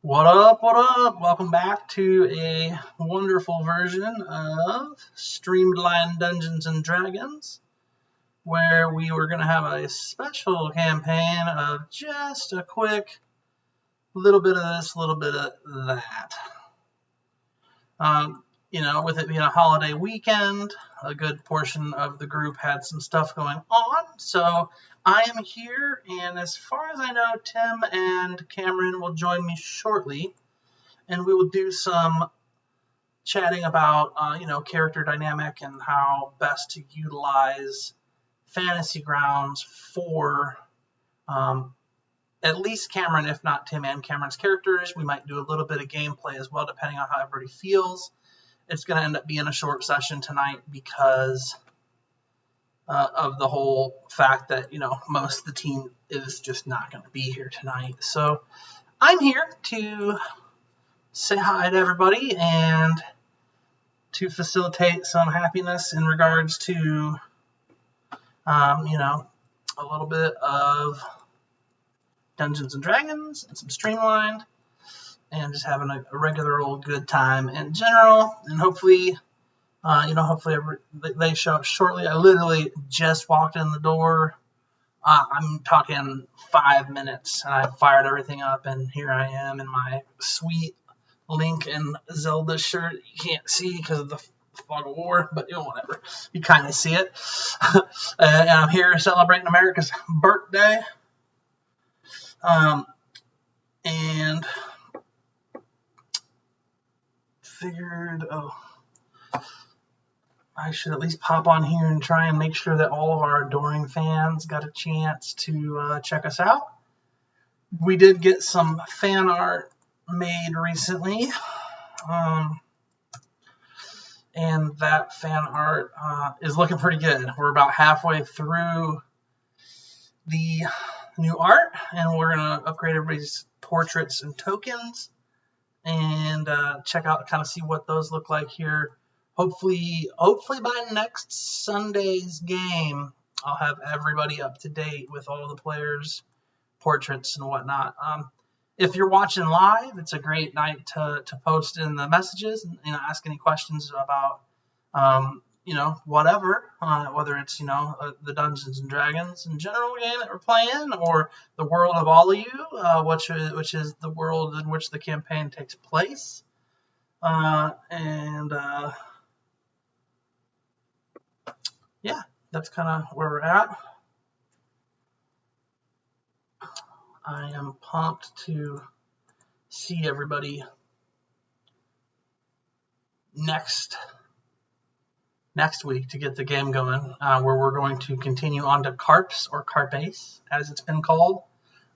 What up, what up? Welcome back to a wonderful version of Streamlined Dungeons and Dragons, where we were going to have a special campaign of just a quick little bit of this, little bit of that. With it being a holiday weekend, a good portion of the group had some stuff going on, so I am here, and as far as I know, Tim and Cameron will join me shortly, and we will do some chatting about, character dynamic and how best to utilize Fantasy Grounds for at least Cameron, if not Tim and Cameron's characters. We might do a little bit of gameplay as well, depending on how everybody feels. It's going to end up being a short session tonight because of the whole fact that, most of the team is just not going to be here tonight. So I'm here to say hi to everybody and to facilitate some happiness in regards to, a little bit of Dungeons and Dragons and some Streamlined, and just having a regular old good time in general. And hopefully, they show up shortly. I literally just walked in the door. I'm talking 5 minutes, and I fired everything up, and here I am in my sweet Link and Zelda shirt. You can't see because of the fog of war, but whatever. You kind of see it. And I'm here celebrating America's birthday. And figured, I should at least pop on here and try and make sure that all of our adoring fans got a chance to check us out. We did get some fan art made recently, and that fan art is looking pretty good. We're about halfway through the new art, and we're going to upgrade everybody's portraits and tokens and check out, kind of see what those look like here. Hopefully by next Sunday's game, I'll have everybody up to date with all the players' portraits and whatnot. If you're watching live, it's a great night to post in the messages and ask any questions about whatever, whether it's the Dungeons and Dragons in general game that we're playing, or the world of all of you, which is the world in which the campaign takes place, that's kind of where we're at. I am pumped to see everybody next week to get the game going, where we're going to continue on to Carps, or Carpace, as it's been called,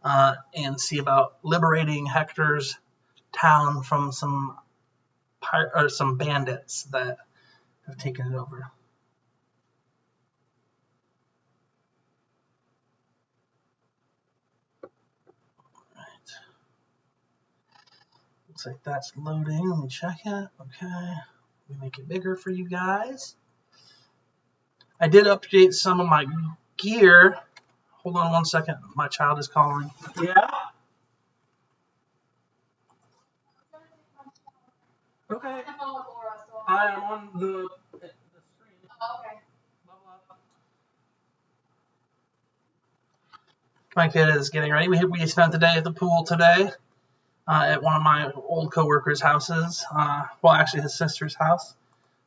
and see about liberating Hector's town from some bandits that have taken it over. Looks like that's loading. Let me check it. Okay. Let me make it bigger for you guys. I did update some of my gear. Hold on one second. My child is calling. Yeah? Okay. I am on the screen. Oh, okay. My kid is getting ready. We spent the day at the pool today. At one of my old coworkers' houses, actually his sister's house,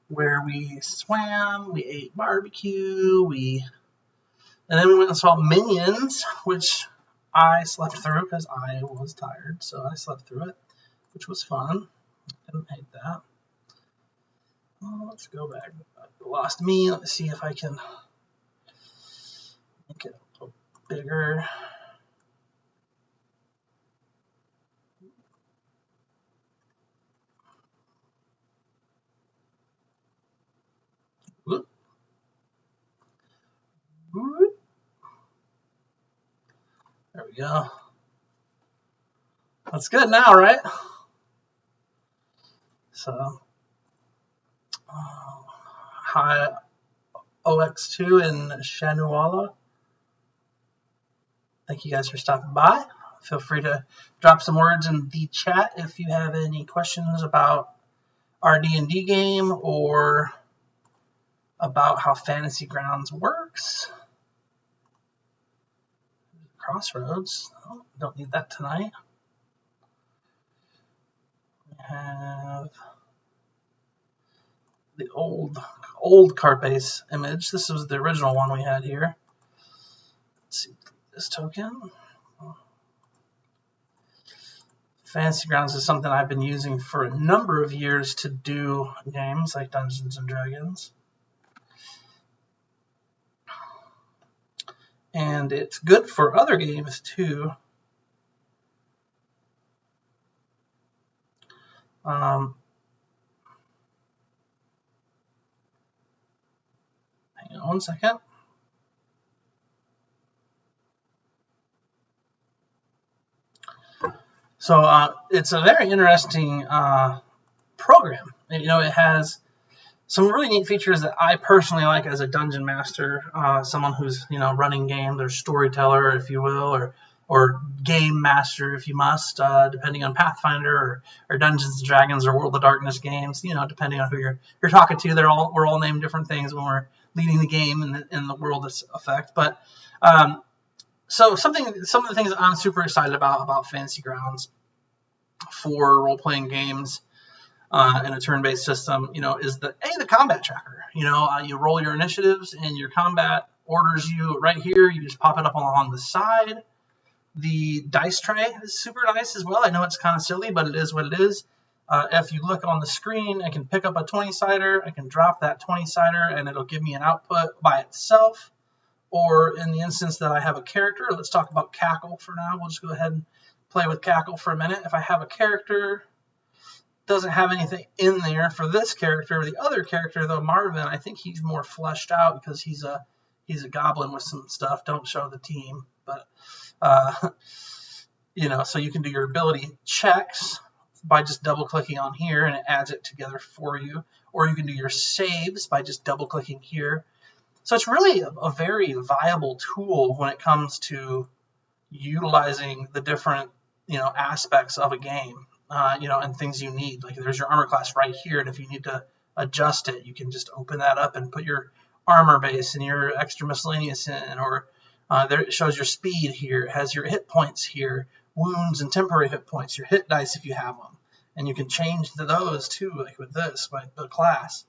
where we swam, we ate barbecue, and then we went and saw Minions, which I slept through because I was tired, so I slept through it, which was fun. Didn't hate that. Let's go back. Lost me. Let's see if I can make it a little bigger. There we go. That's good now, right? So, hi, OX2 in Shanuala. Thank you guys for stopping by. feel free to drop some words in the chat if you have any questions about our D&D game or about how Fantasy Grounds works. Crossroads. Oh, don't need that tonight. We have the old card base image. This was the original one we had here. Let's see this token. Fantasy Grounds is something I've been using for a number of years to do games like Dungeons and Dragons. And it's good for other games too. Hang on one second. So it's a very interesting program. You know, it has some really neat features that I personally like as a dungeon master, someone who's, you know, running games, or storyteller, if you will, or game master, if you must, depending on Pathfinder or Dungeons and Dragons or World of Darkness games. You know, depending on who you're talking to, we're all named different things when we're leading the game in the world of effect. But so some of the things that I'm super excited about Fantasy Grounds for role-playing games in a turn-based system, you know, is the combat tracker. You know, you roll your initiatives and your combat orders you right here. You just pop it up along the side. The dice tray is super nice as well. I know it's kind of silly, but it is what it is. If you look on the screen, I can pick up a 20-sider. I can drop that 20-sider, and it'll give me an output by itself. Or in the instance that I have a character, let's talk about Cackle for now. We'll just go ahead and play with Cackle for a minute. If I have a character, doesn't have anything in there for this character. The other character, though, Marvin, I think he's more fleshed out because he's a goblin with some stuff. Don't show the team, but you know, so you can do your ability checks by just double clicking on here and it adds it together for you, or you can do your saves by just double clicking here. So it's really a very viable tool when it comes to utilizing the different, you know, aspects of a game, you know, and things you need. Like there's your armor class right here, and if you need to adjust it, you can just open that up and put your armor base and your extra miscellaneous in, or there it shows your speed here. It has your hit points here, wounds and temporary hit points, your hit dice if you have them, and you can change those too, like with this, by the class.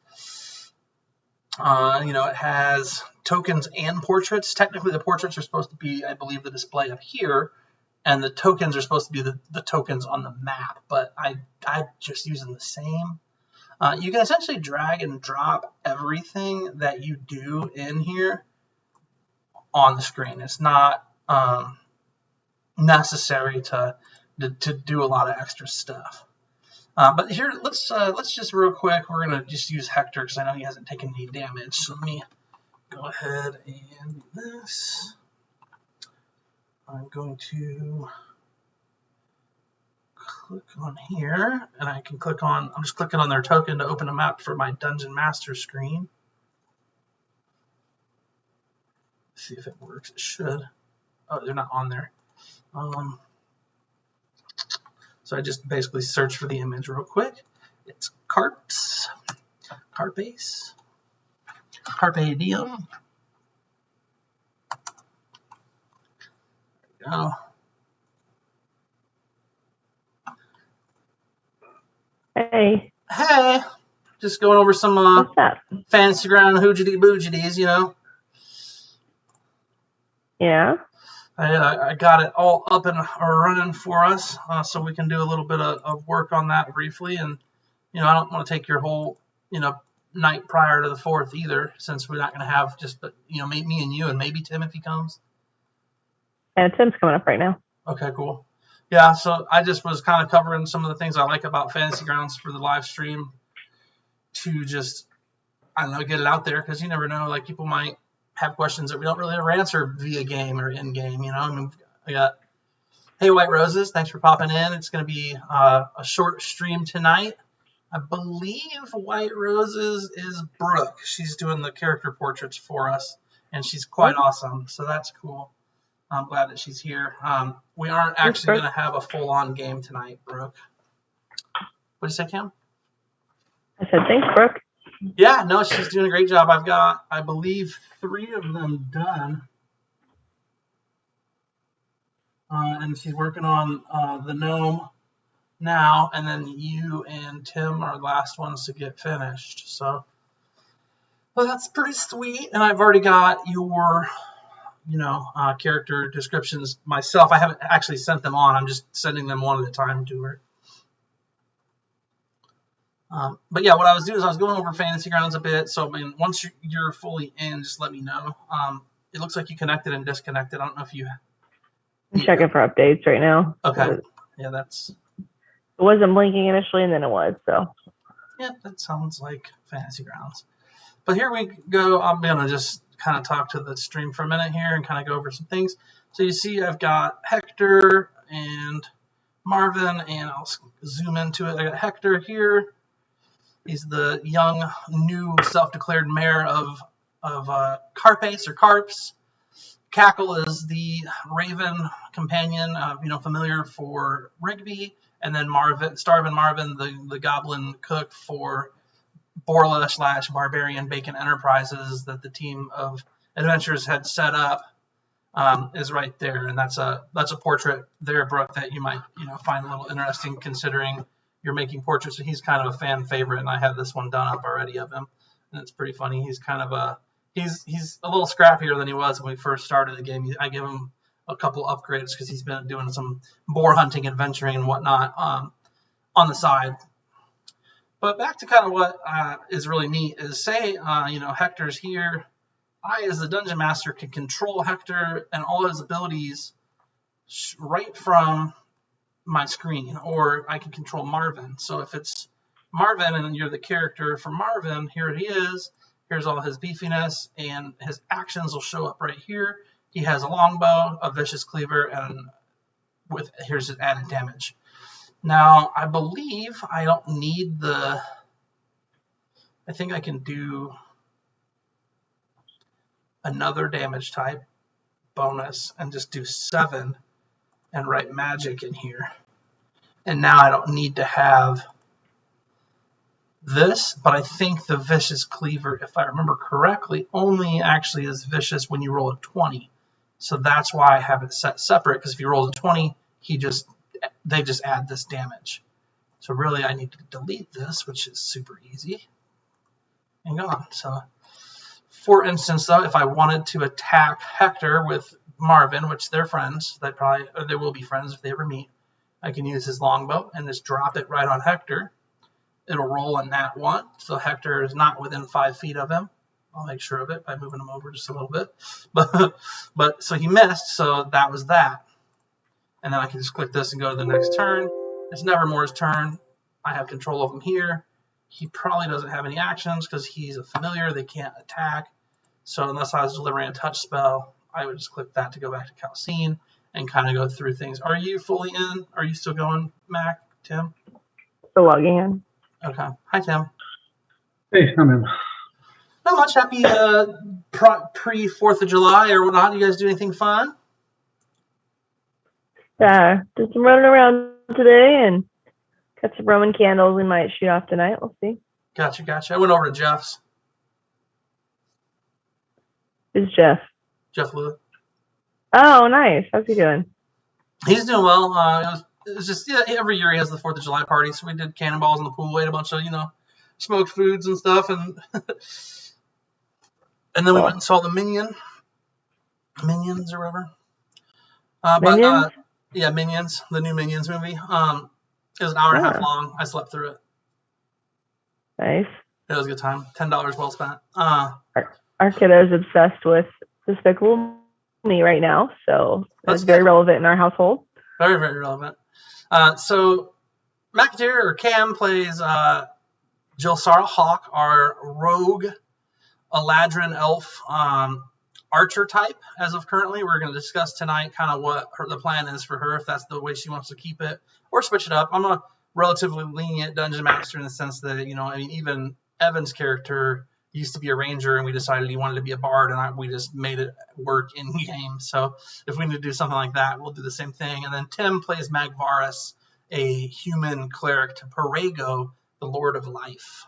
You know, it has tokens and portraits. Technically, the portraits are supposed to be, I believe, the display up here, and the tokens are supposed to be the tokens on the map, but I'm just using the same. You can essentially drag and drop everything that you do in here on the screen. It's not necessary to do a lot of extra stuff. But here, let's just real quick, we're going to just use Hector because I know he hasn't taken any damage. So let me go ahead and do this. I'm going to click on here, and I can click on, I'm just clicking on their token to open a map for my Dungeon Master screen. See if it works. It should. Oh, they're not on there. So I just basically search for the image real quick. It's carps, carpes, carpe diem. There we go. Hey. Hey. Just going over some What's up? Fantasy Ground hoojity boojities, you know. Yeah. I got it all up and running for us, so we can do a little bit of work on that briefly. And, you know, I don't want to take your whole, you know, night prior to the 4th either, since we're not going to have just, you know, me and you and maybe Tim if he comes. And Tim's coming up right now. Okay, cool. Yeah, so I just was kind of covering some of the things I like about Fantasy Grounds for the live stream to just, I don't know, get it out there, because you never know, like people might have questions that we don't really ever answer via game or in game, you know. I mean, I got, hey, White Roses, thanks for popping in. It's going to be a short stream tonight. I believe White Roses is Brooke. She's doing the character portraits for us, and she's quite awesome, so that's cool. I'm glad that she's here. We aren't actually going to have a full-on game tonight, Brooke. What did you say, Cam? I said, thanks, Brooke. Yeah, no, she's doing a great job. I've got, I believe, 3 of them done. And she's working on the gnome now, and then you and Tim are the last ones to get finished. So, well, that's pretty sweet. And I've already got your, character descriptions myself. I haven't actually sent them on. I'm just sending them one at a time to her. But yeah, what I was doing is I was going over Fantasy Grounds a bit. So, I mean, once you're fully in, just let me know. It looks like you connected and disconnected. I don't know if you... I'm checking for updates right now. Okay. Yeah, that's... It wasn't blinking initially, and then it was, so. Yeah, that sounds like Fantasy Grounds. But here we go. I'm going to just kind of talk to the stream for a minute here and kind of go over some things. So you see I've got Hector and Marvin, and I'll zoom into it. I got Hector here. He's the young, new, self-declared mayor of Carpace or Carps. Cackle is the raven companion, familiar for Rigby. And then Starvin Marvin, the goblin cook for Borla / Barbarian Bacon Enterprises that the team of adventurers had set up, is right there. And that's a portrait there, Brooke, that you might find a little interesting considering you're making portraits. So he's kind of a fan favorite, and I have this one done up already of him, and it's pretty funny. He's kind of he's a little scrappier than he was when we first started the game. I give him a couple upgrades because he's been doing some boar hunting, adventuring, and whatnot on the side. But back to kind of what is really neat is say, Hector's here. I, as the dungeon master, can control Hector and all his abilities right from my screen, or I can control Marvin. So if it's Marvin and you're the character for Marvin, here he is. Here's all his beefiness, and his actions will show up right here. He has a longbow, a vicious cleaver, and here's his added damage. Now, I believe I don't need I think I can do another damage type bonus and just do 7 and write magic in here. And now I don't need to have this, but I think the vicious cleaver, if I remember correctly, only actually is vicious when you roll a 20. So that's why I have it set separate, because if you roll a 20, they just add this damage. So really I need to delete this, which is super easy, and gone. So for instance, though, if I wanted to attack Hector with Marvin, which they're friends, they will be friends if they ever meet, I can use his longbow and just drop it right on Hector. It'll roll a nat 1, so Hector is not within 5 feet of him. I'll make sure of it by moving him over just a little bit. But so he missed, so that was that. And then I can just click this and go to the next turn. It's Nevermore's turn. I have control of him here. He probably doesn't have any actions because he's a familiar. They can't attack. So unless I was delivering a touch spell, I would just click that to go back to Calcine and kind of go through things. Are you fully in? Are you still going, Mac, Tim? Still logging in. Okay. Hi, Tim. Hey, I'm in. Not much. Happy pre-4th of July or whatnot. You guys do anything fun? Yeah, just running around today and got some Roman candles we might shoot off tonight. We'll see. Gotcha. I went over to Jeff's. Who's Jeff? Jeff Lewis. Oh, nice. How's he doing? He's doing well. It was just every year he has the 4th of July party, so we did cannonballs in the pool, ate a bunch of smoked foods and stuff, and then we went and saw the Minions or whatever. Minions? Minions, the new Minions movie. It was an hour and a half long. I slept through it. Nice. It was a good time. $10 well spent. Our kiddo's obsessed with Despicable Me right now, so that's very relevant in our household. Very, very relevant. So McAteer or Cam plays Jilsara Hawk, our rogue Eladrin elf archer type as of currently. We're going to discuss tonight kind of what the plan is for her, if that's the way she wants to keep it, or switch it up. I'm a relatively lenient dungeon master in the sense that, even Evan's character used to be a ranger, and we decided he wanted to be a bard, and we just made it work in game. So if we need to do something like that, we'll do the same thing. And then Tim plays Magvaris, a human cleric to Parago, the Lord of Life.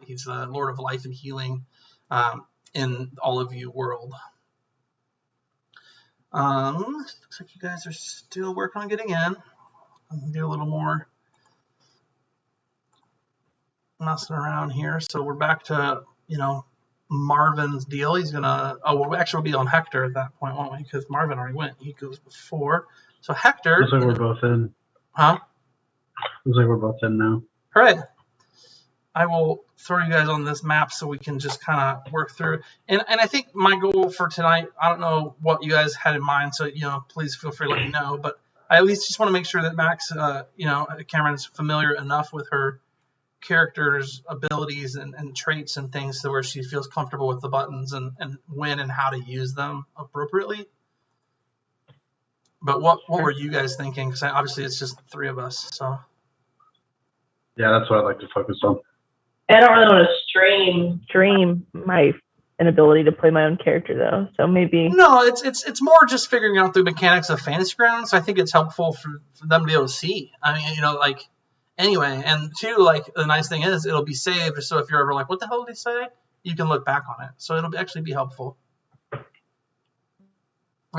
He's the Lord of Life and Healing in All of You world. Looks like you guys are still working on getting in. I'll do a little more messing around here. So we're back to, Marvin's deal. He's gonna. We'll be on Hector at that point, won't we? Because Marvin already went. He goes before. So Hector. Looks like we're both in. Huh? Looks like we're both in now. All right. I will throw you guys on this map so we can just kind of work through. And I think my goal for tonight, I don't know what you guys had in mind, so please feel free to let me know. But I at least just want to make sure that Max, Cameron's familiar enough with her character's abilities and traits and things to where she feels comfortable with the buttons and when and how to use them appropriately. But what were you guys thinking? Because obviously it's just the three of us. So yeah, that's what I'd like to focus on. I don't really want to stream my inability to play my own character though. So maybe no, it's more just figuring out the mechanics of Fantasy Grounds. I think it's helpful for them to be able to see. I mean, anyway, and two, the nice thing is it'll be saved. So if you're ever like, what the hell did he say? You can look back on it. So it'll actually be helpful. And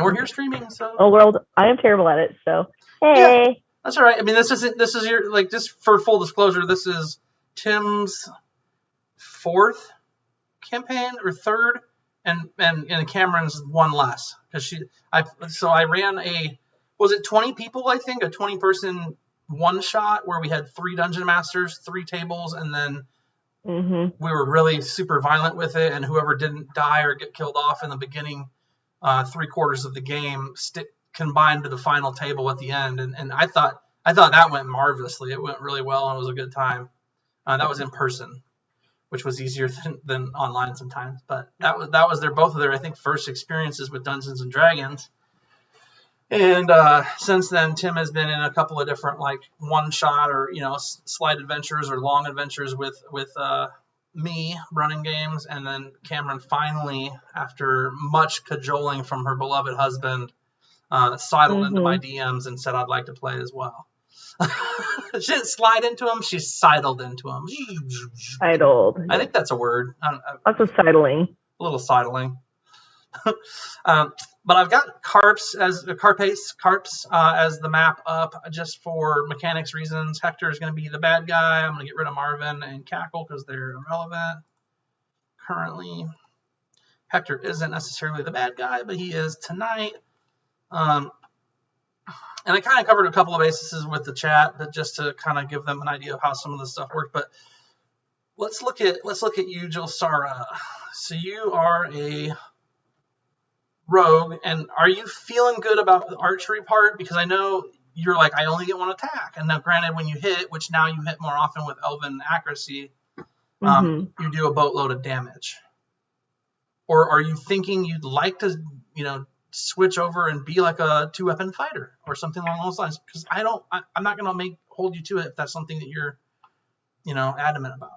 we're here streaming, so. Oh, world, I am terrible at it. So hey, yeah, that's all right. I mean, this is your just for full disclosure. This is Tim's fourth campaign or third, and Cameron's one less because I ran was it 20 people? I think a 20-person one shot where we had 3 dungeon masters, 3 tables, and then we were really super violent with it, and whoever didn't die or get killed off in the beginning 3/4 of the game combined to the final table at the end, and I thought that went marvelously. It went really well, and it was a good time. That was in person, which was easier than online sometimes. But that was both of their, I think, first experiences with Dungeons and Dragons. And since then, Tim has been in a couple of different one shot or slight adventures or long adventures with me running games, and then Cameron finally, after much cajoling from her beloved husband, sidled into my DMs and said I'd like to play as well. She didn't slide into him; she sidled into him. Sidled. I think that's a word. Also sidling. A little sidling. But I've got Carps as the map up just for mechanics reasons. Hector is going to be the bad guy. I'm going to get rid of Marvin and Cackle because they're irrelevant currently. Hector isn't necessarily the bad guy, but he is tonight. And I kind of covered a couple of bases with the chat, but just to kind of give them an idea of how some of this stuff worked. But let's look at you, Jilsara. So you are a rogue, and are you feeling good about the archery part? Because I know you're like, I only get one attack, and now granted, when you hit, which now you hit more often with elven accuracy, you do a boatload of damage. Or are you thinking you'd like to, switch over and be like a 2-weapon fighter or something along those lines? Because I'm not going to hold you to it if that's something that you're, adamant about.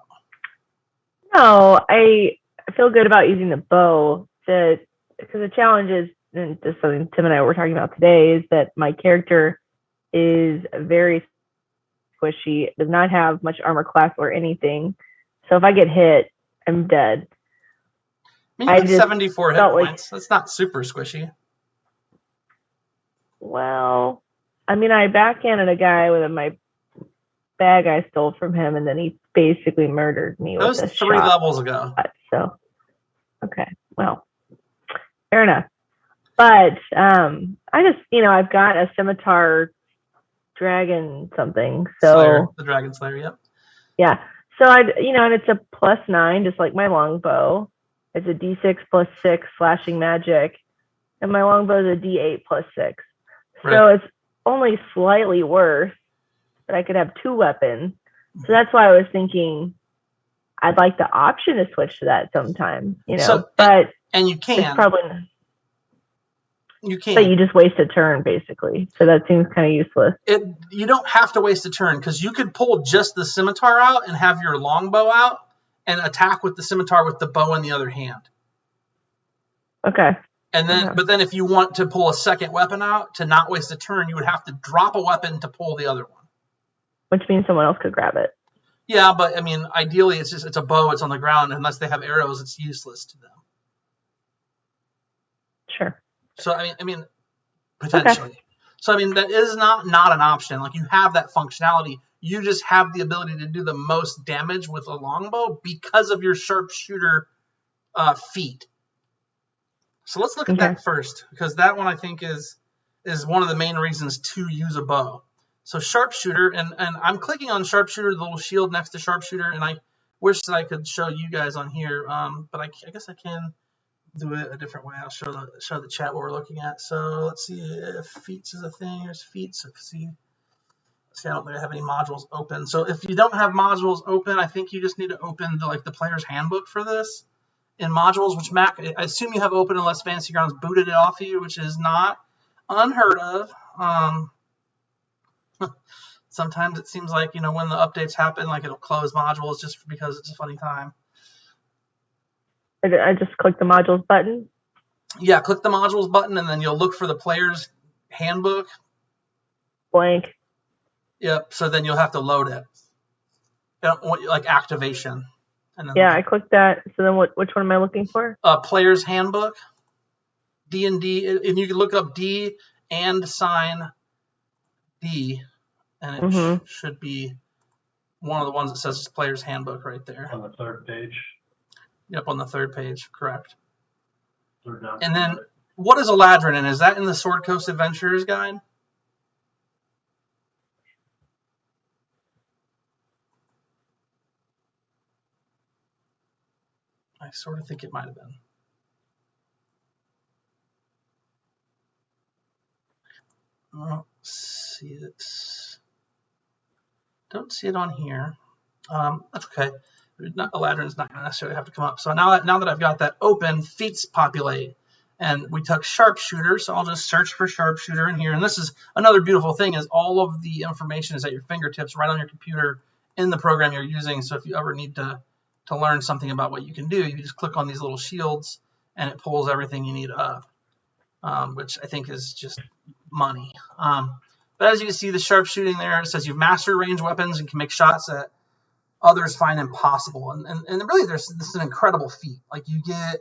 No, I feel good about using the bow. Because the challenge is, and this is something Tim and I were talking about today, is that my character is very squishy, does not have much armor class or anything. So if I get hit, I'm dead. I mean, you have 74 hit points. That's not super squishy. Well, I mean, I backhanded a guy with my bag I stole from him, and then he basically murdered me with a shot. That was 3 levels ago. So, okay, well, fair enough. But I just, I've got a scimitar dragon something. So Slayer, the dragon slayer, yep. Yeah. So and it's a +9, just like my longbow. It's a D6 +6 slashing magic, and my longbow is a D8 +6. Right. So it's only slightly worse, but I could have 2 weapons. So that's why I was thinking I'd like the option to switch to that sometime, So, but and you can. It's probably you can. But you just waste a turn basically. So that seems kind of useless. You don't have to waste a turn because you could pull just the scimitar out and have your longbow out and attack with the scimitar with the bow in the other hand. Okay. And then, Okay. but then if you want to pull a second weapon out to not waste a turn, you would have to drop a weapon to pull the other one. Which means someone else could grab it. Yeah, but I mean, ideally, it's a bow. It's on the ground. Unless they have arrows, it's useless to them. Sure. So I mean, potentially. Okay. So I mean, that is not an option. Like, you have that functionality. You just have the ability to do the most damage with a longbow because of your sharpshooter feat. So let's look at that first, because that one I think is one of the main reasons to use a bow. So sharpshooter, and I'm clicking on sharpshooter, the little shield next to sharpshooter, and I wish that I could show you guys on here, but I guess I can do it a different way. I'll show the chat what we're looking at. So let's see if feats is a thing. There's feats. See, I don't think I have any modules open. So if you don't have modules open, I think you just need to open the player's handbook for this in modules, which Mac, I assume you have open unless Fantasy Grounds booted it off of you, which is not unheard of. Sometimes it seems like, when the updates happen, like it'll close modules just because it's a funny time. I just click the modules button. Yeah, click the modules button, and then you'll look for the player's handbook. Blank. Yep. So then you'll have to load it. Like activation. And then I clicked that. So then which one am I looking for? Player's handbook. D&D, and you can look up D and sign D, and it should be one of the ones that says it's Player's Handbook right there. On the third page. Yep, on the third page, correct. Third down. And then, what is Eladrin, and is that in the Sword Coast Adventurers Guide? I sort of think it might have been. Oh, see it. Don't see it on here. That's okay. Eladrin's not going to necessarily have to come up. So now that I've got that open, feats populate. And we took sharpshooter, so I'll just search for sharpshooter in here. And this is another beautiful thing, is all of the information is at your fingertips right on your computer in the program you're using. So if you ever need to learn something about what you can do, you just click on these little shields and it pulls everything you need up, which I think is just money. But as you can see, the sharpshooting there, it says you've mastered range weapons and can make shots that others find impossible. And really, this is an incredible feat. Like, you get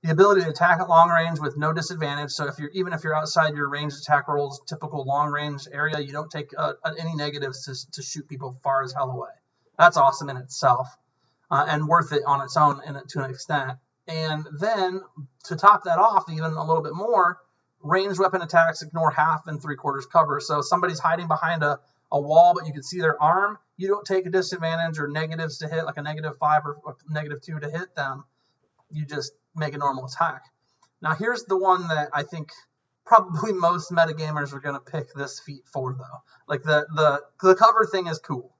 the ability to attack at long range with no disadvantage. So even if you're outside your ranged attack rolls, typical long range area, you don't take any negatives to shoot people far as hell away. That's awesome in itself, and worth it on its own to an extent. And then to top that off even a little bit more, ranged weapon attacks ignore half and 3/4 cover. So if somebody's hiding behind a wall, but you can see their arm, you don't take a disadvantage or negatives to hit, like a -5 or -2 to hit them. You just make a normal attack. Now here's the one that I think probably most metagamers are going to pick this feat for, though. Like, the cover thing is cool.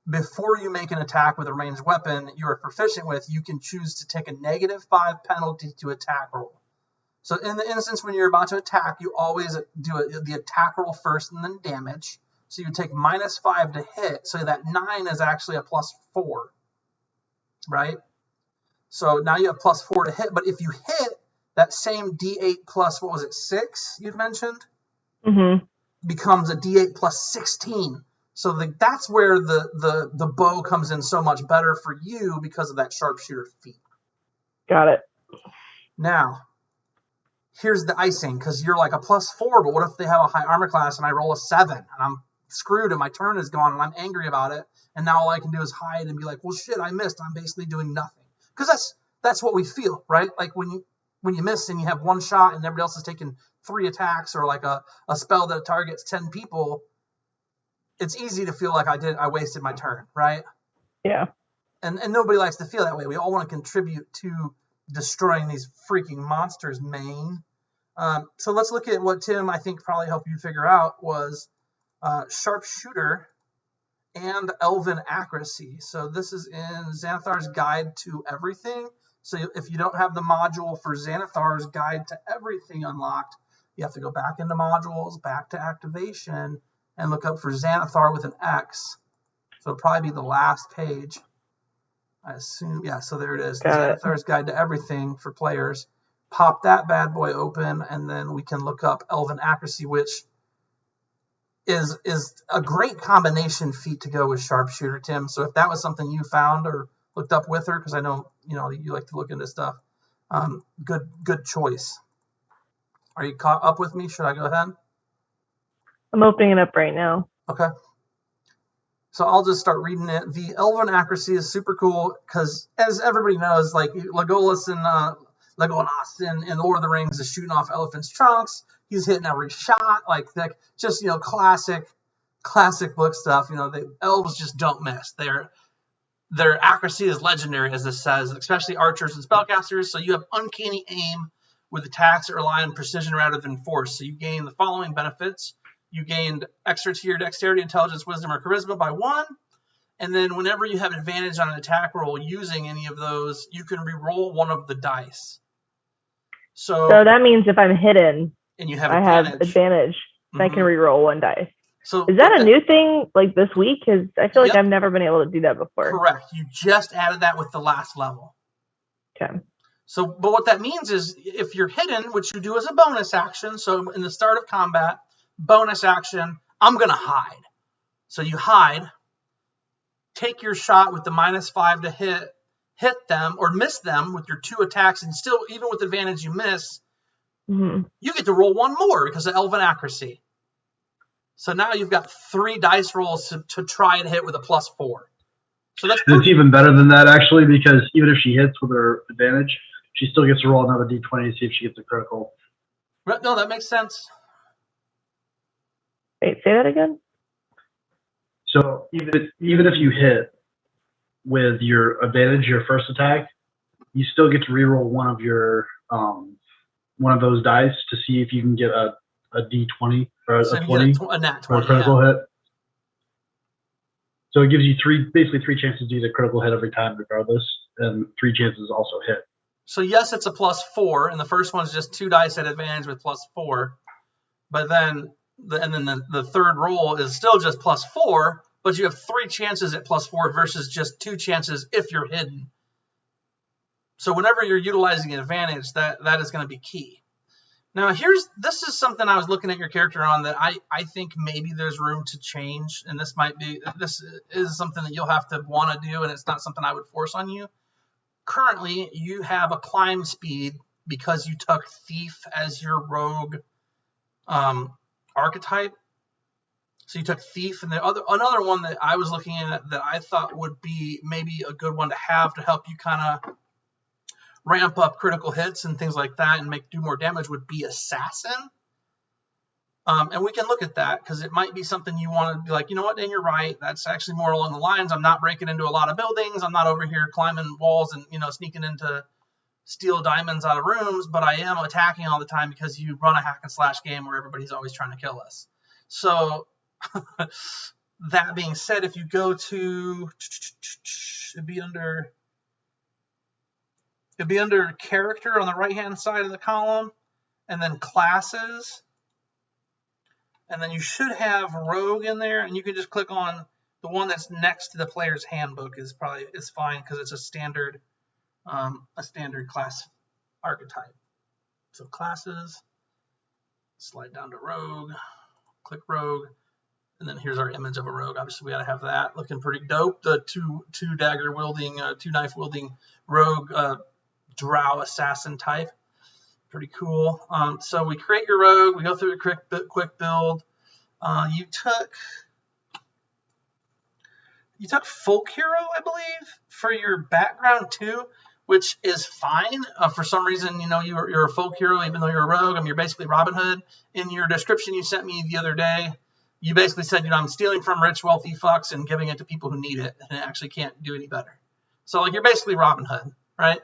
Before you make an attack with a ranged weapon you are proficient with, you can choose to take a -5 penalty to attack roll. So in the instance when you're about to attack, you always do the attack roll first and then damage. So you take -5 to hit, so that 9 is actually a +4, right? So now you have +4 to hit, but if you hit, that same D8 plus, what was it, 6 you'd mentioned? Becomes a D8 plus 16. So that's where the bow comes in so much better for you because of that sharpshooter feat. Got it. Now, here's the icing, because you're like a +4, but what if they have a high armor class and I roll a 7 and I'm screwed and my turn is gone and I'm angry about it, and now all I can do is hide and be like, well, shit, I missed. I'm basically doing nothing. Because that's what we feel, right? Like when you miss and you have one shot and everybody else is taking 3 attacks, or like a spell that targets 10 people, it's easy to feel like I wasted my turn, right? Yeah. And nobody likes to feel that way. We all want to contribute to destroying these freaking monsters, main. So let's look at what Tim, I think, probably helped you figure out was sharpshooter and elven accuracy. So this is in Xanathar's Guide to Everything. So if you don't have the module for Xanathar's Guide to Everything unlocked, you have to go back into modules, back to activation, and look up for Xanathar with an X. So it'll probably be the last page. I assume, yeah, so there it is. Got it. Xanathar's Guide to Everything for players. Pop that bad boy open, and then we can look up Elven Accuracy, which is a great combination feat to go with Sharpshooter, Tim. So if that was something you found or looked up with her, because I know you like to look into stuff, good choice. Are you caught up with me? Should I go ahead? I'm opening it up right now. Okay. So I'll just start reading it. The Elven Accuracy is super cool because, as everybody knows, like Legolas in Lord of the Rings is shooting off elephants' trunks. He's hitting every shot, like just classic book stuff. The elves just don't miss. Their accuracy is legendary, as this says, especially archers and spellcasters. So you have uncanny aim with attacks that rely on precision rather than force. So you gain the following benefits. You gained extra to your dexterity, intelligence, wisdom, or charisma by 1. And then whenever you have advantage on an attack roll using any of those, you can re-roll one of the dice. So that means if I'm hidden and you have I have advantage, I can re-roll 1 dice. So is that a new thing like this week? Because I feel like I've never been able to do that before. Correct. You just added that with the last level. Okay. So, but what that means is if you're hidden, which you do as a bonus action, so in the start of combat, bonus action, I'm going to hide. So you hide, take your shot with the -5 to hit them or miss them with your 2 attacks, and still, even with advantage, you miss. Mm-hmm. You get to roll 1 more because of Elven Accuracy. So now you've got 3 dice rolls to try and hit with a +4. So it's even better than that, actually, because even if she hits with her advantage, she still gets to roll another d20 to see if she gets a critical. No, that makes sense. Wait, say that again? So even if you hit with your advantage, your first attack, you still get to reroll one of your one of those dice to see if you can get a d20 or a 20 a nat 20 or a critical hit. So it gives you basically three chances to get a critical hit every time, regardless, and 3 chances to also hit. So yes, it's a +4, and the first one's just 2 dice at advantage with +4. But then the third roll is still just +4, but you have 3 chances at +4 versus just 2 chances if you're hidden. So whenever you're utilizing an advantage, that is going to be key. Now this is something I was looking at your character on that I think maybe there's room to change, and this is something that you'll have to want to do, and it's not something I would force on you. Currently, you have a climb speed because you took Thief as your rogue archetype. So you took Thief, and another one that I was looking at that I thought would be maybe a good one to have to help you kind of ramp up critical hits and things like that and do more damage would be Assassin. And we can look at that because it might be something you want to be like, you know what, Dan, you're right. That's actually more along the lines. I'm not breaking into a lot of buildings. I'm not over here climbing walls and, sneaking into steal diamonds out of rooms, but I am attacking all the time because you run a hack and slash game where everybody's always trying to kill us. So that being said, if you go to, it'd be under character on the right-hand side of the column, and then classes. And then you should have rogue in there, and you can just click on the one that's next to the player's handbook is fine because it's a standard class archetype. So classes, slide down to rogue, click rogue, and then here's our image of a rogue. Obviously, we got to have that looking pretty dope. The two dagger wielding, 2 knife wielding rogue drow assassin type. Pretty cool. So we create your rogue. We go through a quick build. You took folk hero, I believe, for your background too, which is fine. For some reason, you're a folk hero even though you're a rogue. I mean, you're basically Robin Hood. In your description you sent me the other day, you basically said, I'm stealing from rich, wealthy fucks and giving it to people who need it, and it actually can't do any better. So you're basically Robin Hood, right?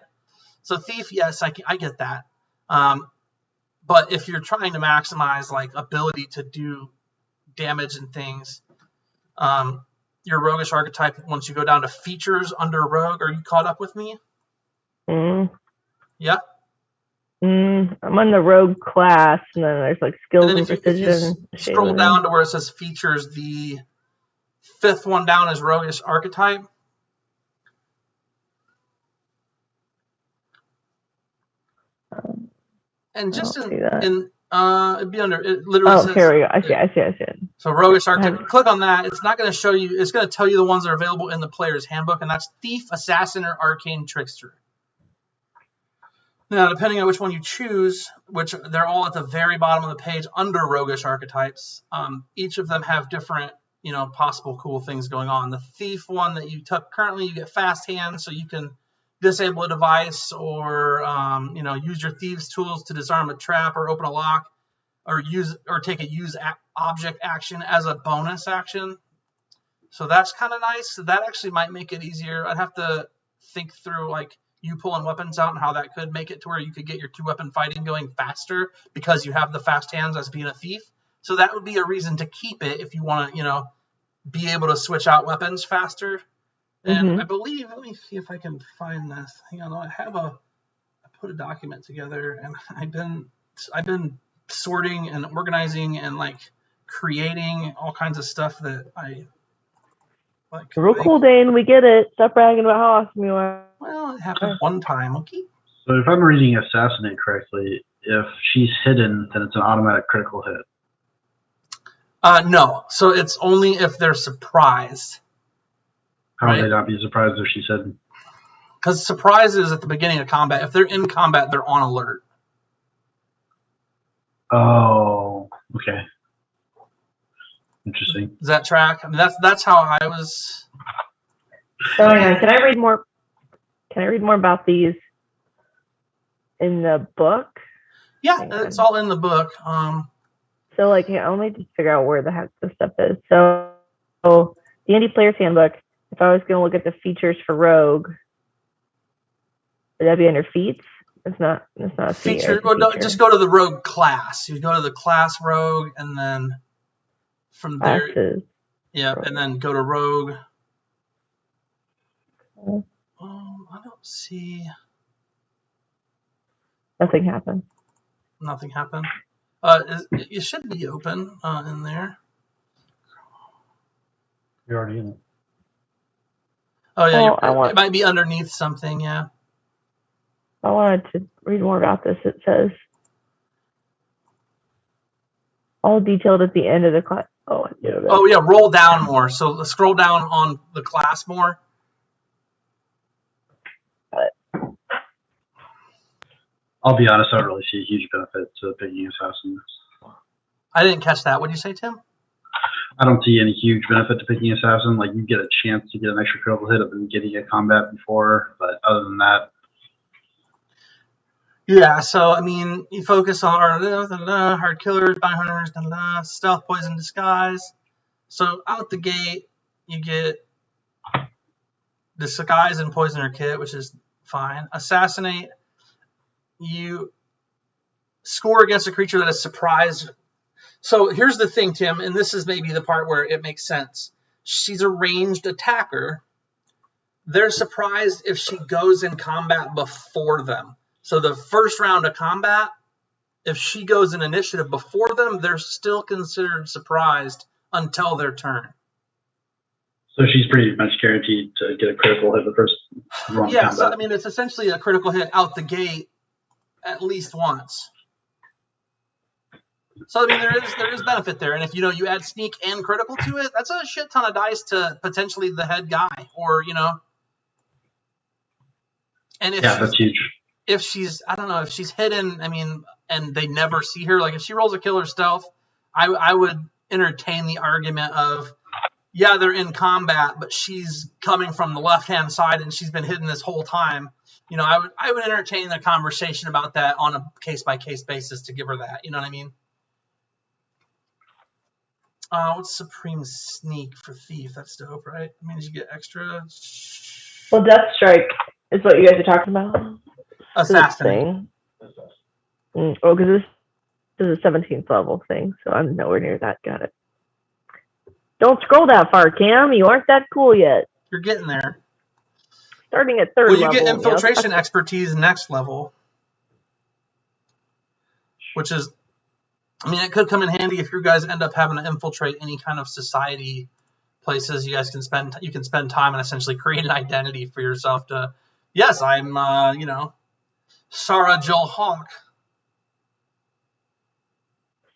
So thief, yes, I get that. But if you're trying to maximize ability to do damage and things, your roguish archetype, once you go down to features under rogue, are you caught up with me? Yeah. I'm on the rogue class, and then there's skills and precision. If you scroll down to where it says features, the 5th one down is roguish archetype. And just I don't see that. it'd be under. It literally says. Here we go. I see. So roguish archetype. Click on that. It's not going to show you. It's going to tell you the ones that are available in the player's handbook, and that's thief, assassin, or arcane trickster. Now, depending on which one you choose, which they're all at the very bottom of the page under roguish archetypes, each of them have different, possible cool things going on. The thief one that you took currently, you get fast hands, so you can disable a device or, use your thieves' tools to disarm a trap or open a lock, or take a use object action as a bonus action. So that's kind of nice. That actually might make it easier. I'd have to think through, you pulling weapons out and how that could make it to where you could get your 2-weapon fighting going faster because you have the fast hands as being a thief. So that would be a reason to keep it if you want to, be able to switch out weapons faster. And I believe, let me see if I can find this. Hang on, I put a document together, and I've been sorting and organizing and creating all kinds of stuff that I like. Real cool, Dane. We get it. Stop bragging about how awesome you are. Well, it happened one time, okay? So if I'm reading Assassinate correctly, if she's hidden, then it's an automatic critical hit. No. So it's only if they're surprised. How would they not be surprised if she's hidden? Because surprise is at the beginning of combat. If they're in combat, they're on alert. Oh, okay. Interesting. Does that track? I mean, that's how I was. So can I read more? Can I read more about these in the book? Yeah, it's all in the book. So let me just figure out where the heck this stuff is. So D&D Player's Handbook. If I was going to look at the features for Rogue, would that be under feats? It's not a feature. Well, no, just go to the Rogue class. You go to the class Rogue, and then from there, Classes. Yeah, Rogue. And then go to Rogue. I don't see. Nothing happened. Nothing happened. It should be open in there. You're already in it. Oh yeah, it might be underneath something. Yeah. I wanted to read more about this. It says all detailed at the end of the class. Oh yeah, roll down more. So scroll down on the class more. I'll be honest, I don't really see a huge benefit to picking Assassin. I didn't catch that. What did you say, Tim? I don't see any huge benefit to picking Assassin. You get a chance to get an extra critical hit of them getting a combat before, but other than that. Yeah, so, I mean, you focus on hard killers, bounty hunters, stealth, poison, disguise. So out the gate, you get disguise and poisoner kit, which is fine. Assassinate, you score against a creature that is surprised. So here's the thing, Tim, and this is maybe the part where it makes sense. She's a ranged attacker. They're surprised if she goes in combat before them. So the first round of combat, if she goes in initiative before them, they're still considered surprised until their turn. So she's pretty much guaranteed to get a critical hit the first round. Yeah, so I mean, it's essentially a critical hit out the gate at least once. So I mean, there is benefit there, and if you add sneak and critical to it, that's a shit ton of dice to potentially the head guy, or And if that's huge. If she's, I don't know, if she's hidden, I mean, and they never see her, if she rolls a killer stealth, I would entertain the argument of, yeah, they're in combat, but she's coming from the left-hand side and she's been hidden this whole time. I would entertain the conversation about that on a case-by-case basis to give her that. You know what I mean? What's Supreme Sneak for Thief? That's dope, right? I mean, did you get extra? Well, Death Strike is what you guys are talking about. Assassin. Oh, because this is a 17th level thing, so I'm nowhere near that. Got it. Don't scroll that far, Cam. You aren't that cool yet. You're getting there. Starting at third level. Well, you get infiltration expertise next level, which is, I mean, it could come in handy if you guys end up having to infiltrate any kind of society places. You guys can spend time and essentially create an identity for yourself to, yes, I'm, Sarah Jill Hawk.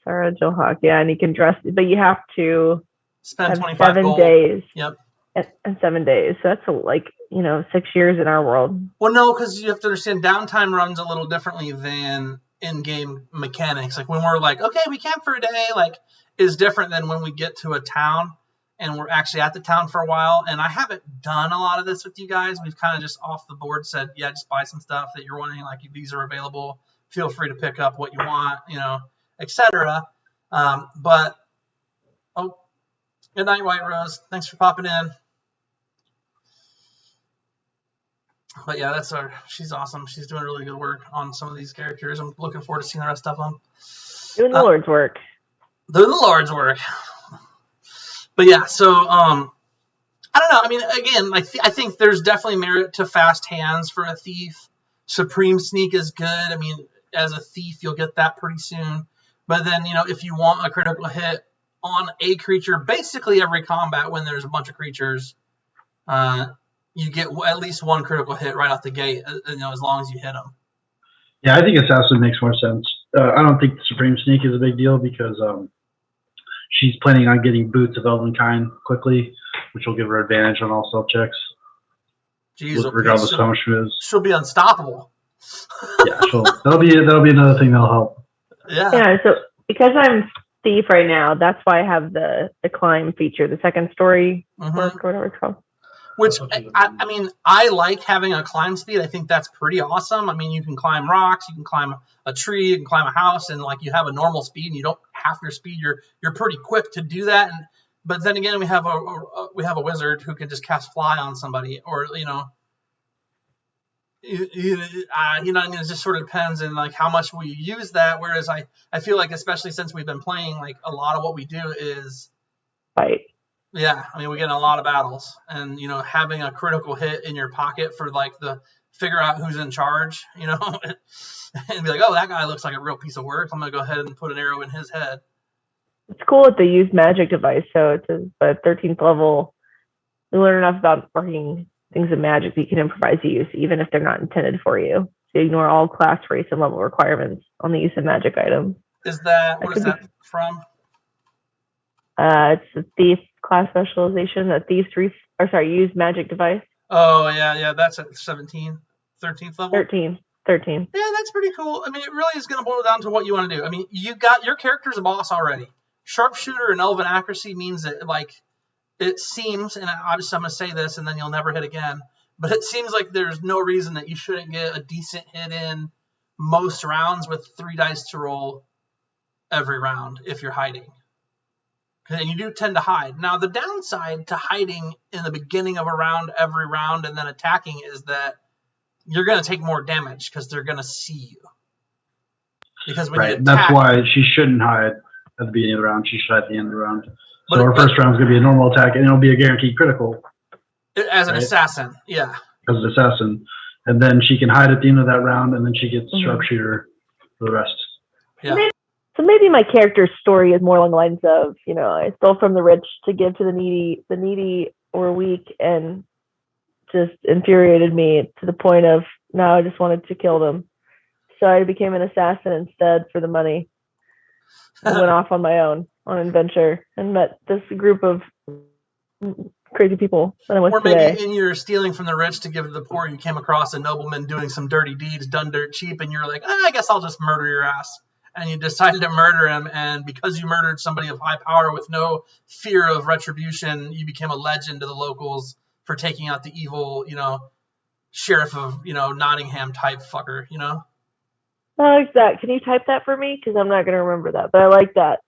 Sarah Jill Hawk, yeah, and you can dress, but you have to Spend have 25 7 gold. days. Yep. And 7 days. So that's like, 6 years in our world. Well, no, because you have to understand downtime runs a little differently than in-game mechanics. Like when we're like, okay, we camp for a day, like is different than when we get to a town and we're actually at the town for a while. And I haven't done a lot of this with you guys. We've kind of just off the board said, yeah, just buy some stuff that you're wanting. Like these are available. Feel free to pick up what you want, etc. But good night, White Rose. Thanks for popping in. But yeah, she's awesome. She's doing really good work on some of these characters. I'm looking forward to seeing the rest of them. Doing the Lord's work. Doing the Lord's work. But yeah, so I don't know. I mean, again, I think there's definitely merit to fast hands for a thief. Supreme Sneak is good. I mean, as a thief, you'll get that pretty soon. But then, if you want a critical hit on a creature, basically every combat when there's a bunch of creatures, you get at least one critical hit right out the gate, as long as you hit them. Yeah, I think Assassin makes more sense. I don't think the Supreme Sneak is a big deal because she's planning on getting Boots of Elvenkind quickly, which will give her advantage on all stealth checks. Jeez, regardless of how much she is. She'll be unstoppable. Yeah, that'll be another thing that'll help. Yeah, so because I'm thief right now, that's why I have the climb feature, the second story work, or whatever it's called. Which, I mean, I like having a climb speed. I think that's pretty awesome. I mean, you can climb rocks, you can climb a tree, you can climb a house, and you have a normal speed, and you don't half your speed. You're pretty quick to do that. But then again, we have a wizard who can just cast fly on somebody, or you know what I mean. It just sort of depends on how much we use that. Whereas I feel like, especially since we've been playing, a lot of what we do is fight. Yeah, I mean, we get in a lot of battles, and having a critical hit in your pocket for the figure out who's in charge, and be like, oh, that guy looks like a real piece of work. I'm gonna go ahead and put an arrow in his head. It's cool that they use magic device, so it's a 13th level. You learn enough about working things of magic that you can improvise the use, even if they're not intended for you. So you ignore all class, race, and level requirements on the use of magic items. What is that from? It's a thief class specialization. That thieves use magic device. Oh yeah, that's at 13th level. 13. Yeah, that's pretty cool. I mean, it really is going to boil down to what you want to do. I mean, you got your character's a boss already. Sharpshooter and Elven Accuracy means that it seems, and obviously I'm going to say this, and then you'll never hit again. But it seems like there's no reason that you shouldn't get a decent hit in most rounds with 3 dice to roll every round if you're hiding. And you do tend to hide. Now, the downside to hiding in the beginning of a round, every round, and then attacking is that you're going to take more damage because they're going to see you. Because when you attack, that's why she shouldn't hide at the beginning of the round. She should hide at the end of the round. So her first round is going to be a normal attack, and it'll be a guaranteed critical. As an assassin, yeah. As an assassin. And then she can hide at the end of that round, and then she gets sharpshooter for the rest. Yeah. So maybe my character's story is more along the lines of, I stole from the rich to give to the needy or weak, and just infuriated me to the point of, now I just wanted to kill them. So I became an assassin instead for the money. I went off on my own on an adventure and met this group of crazy people that I went Or today. maybe in your stealing from the rich to give to the poor, you came across a nobleman doing some dirty deeds done dirt cheap, and you're like, I guess I'll just murder your ass. And you decided to murder him, and because you murdered somebody of high power with no fear of retribution, you became a legend to the locals for taking out the evil, sheriff of, Nottingham type fucker, I like that. Can you type that for me? Because I'm not going to remember that, but I like that.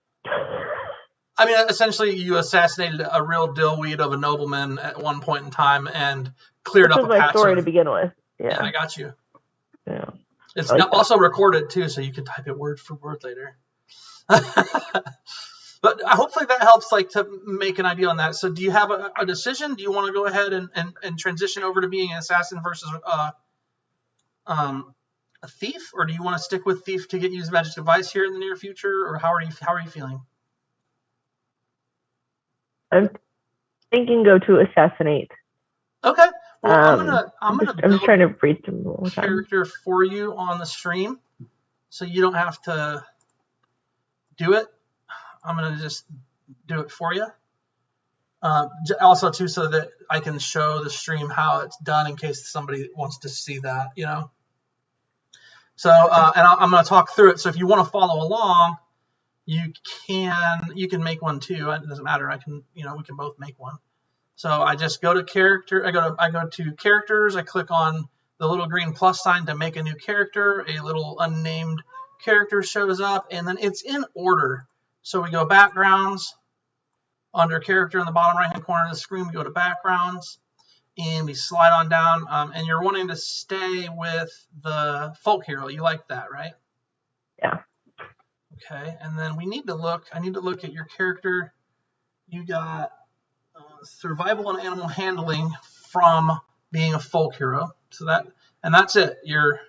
I mean, essentially, you assassinated a real dillweed of a nobleman at one point in time and cleared up a patch. This was my story to begin with. Yeah, I got you. Yeah. It's also recorded, too, so you can type it word for word later. But hopefully that helps, to make an idea on that. So do you have a decision? Do you want to go ahead and transition over to being an assassin versus a thief? Or do you want to stick with thief to get used magic device here in the near future? Or how are you feeling? I'm thinking go to assassinate. Okay. Well, I'm just trying to read some character for you on the stream, so you don't have to do it, I'm going to just do it for you. Also, too, so that I can show the stream how it's done in case somebody wants to see that, you know. So, and I'm going to talk through it. So if you want to follow along, you can make one too. It doesn't matter. We can both make one. So I just go to character. I go to characters. I click on the little green plus sign to make a new character. A little unnamed character shows up, and then it's in order. So we go backgrounds. Under character in the bottom right hand corner of the screen, we go to backgrounds, and we slide on down. And you're wanting to stay with the folk hero. You like that, right? Yeah. Okay, and then I need to look at your character. You got survival and animal handling from being a folk hero. So that's it. Your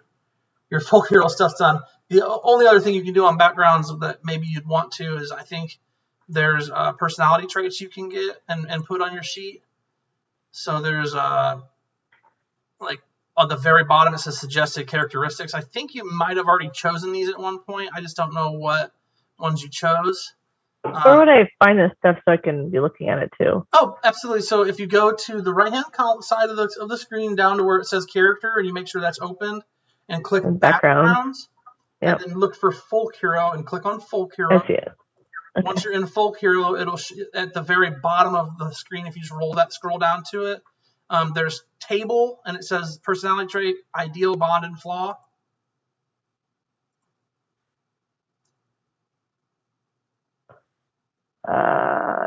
folk hero stuff's done. The only other thing you can do on backgrounds that maybe you'd want to is I think there's personality traits you can get and put on your sheet. So there's like on the very bottom it says suggested characteristics. I think you might have already chosen these at one point. I just don't know what ones you chose. Where would I find this stuff so I can be looking at it too? Oh, absolutely. So if you go to the right-hand side of the screen down to where it says character, and you make sure that's opened, and click backgrounds, yep. And then look for folk hero and click on folk hero. I see it. Okay. Once you're in folk hero, it'll at the very bottom of the screen. If you just scroll down to it, there's table, and it says personality trait, ideal, bond, and flaw.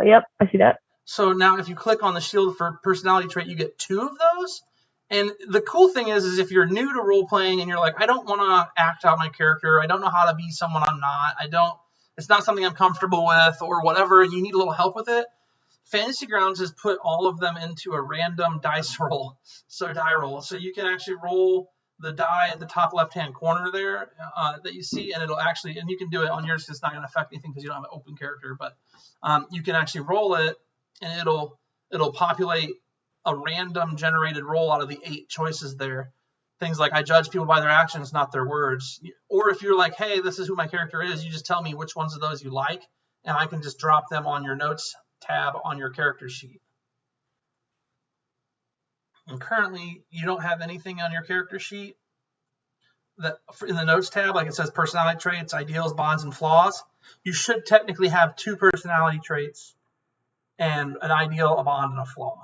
Yep, I see that. So now if you click on the shield for personality trait, you get 2 of those. And the cool thing is if you're new to role playing and you're like, I don't want to act out my character, I don't know how to be someone I'm not, it's not something I'm comfortable with or whatever, and you need a little help with it, Fantasy Grounds has put all of them into a random die roll. So you can actually roll the die at the top left-hand corner there that you see, and you can do it on yours. It's not going to affect anything because you don't have an open character, but you can actually roll it, and it'll populate a random generated roll out of the 8 choices there. Things like I judge people by their actions, not their words. Or if you're like, hey, this is who my character is, you just tell me which ones of those you like, and I can just drop them on your notes tab on your character sheet. And currently, you don't have anything on your character sheet that in the notes tab, like it says personality traits, ideals, bonds, and flaws. You should technically have 2 personality traits and an ideal, a bond, and a flaw.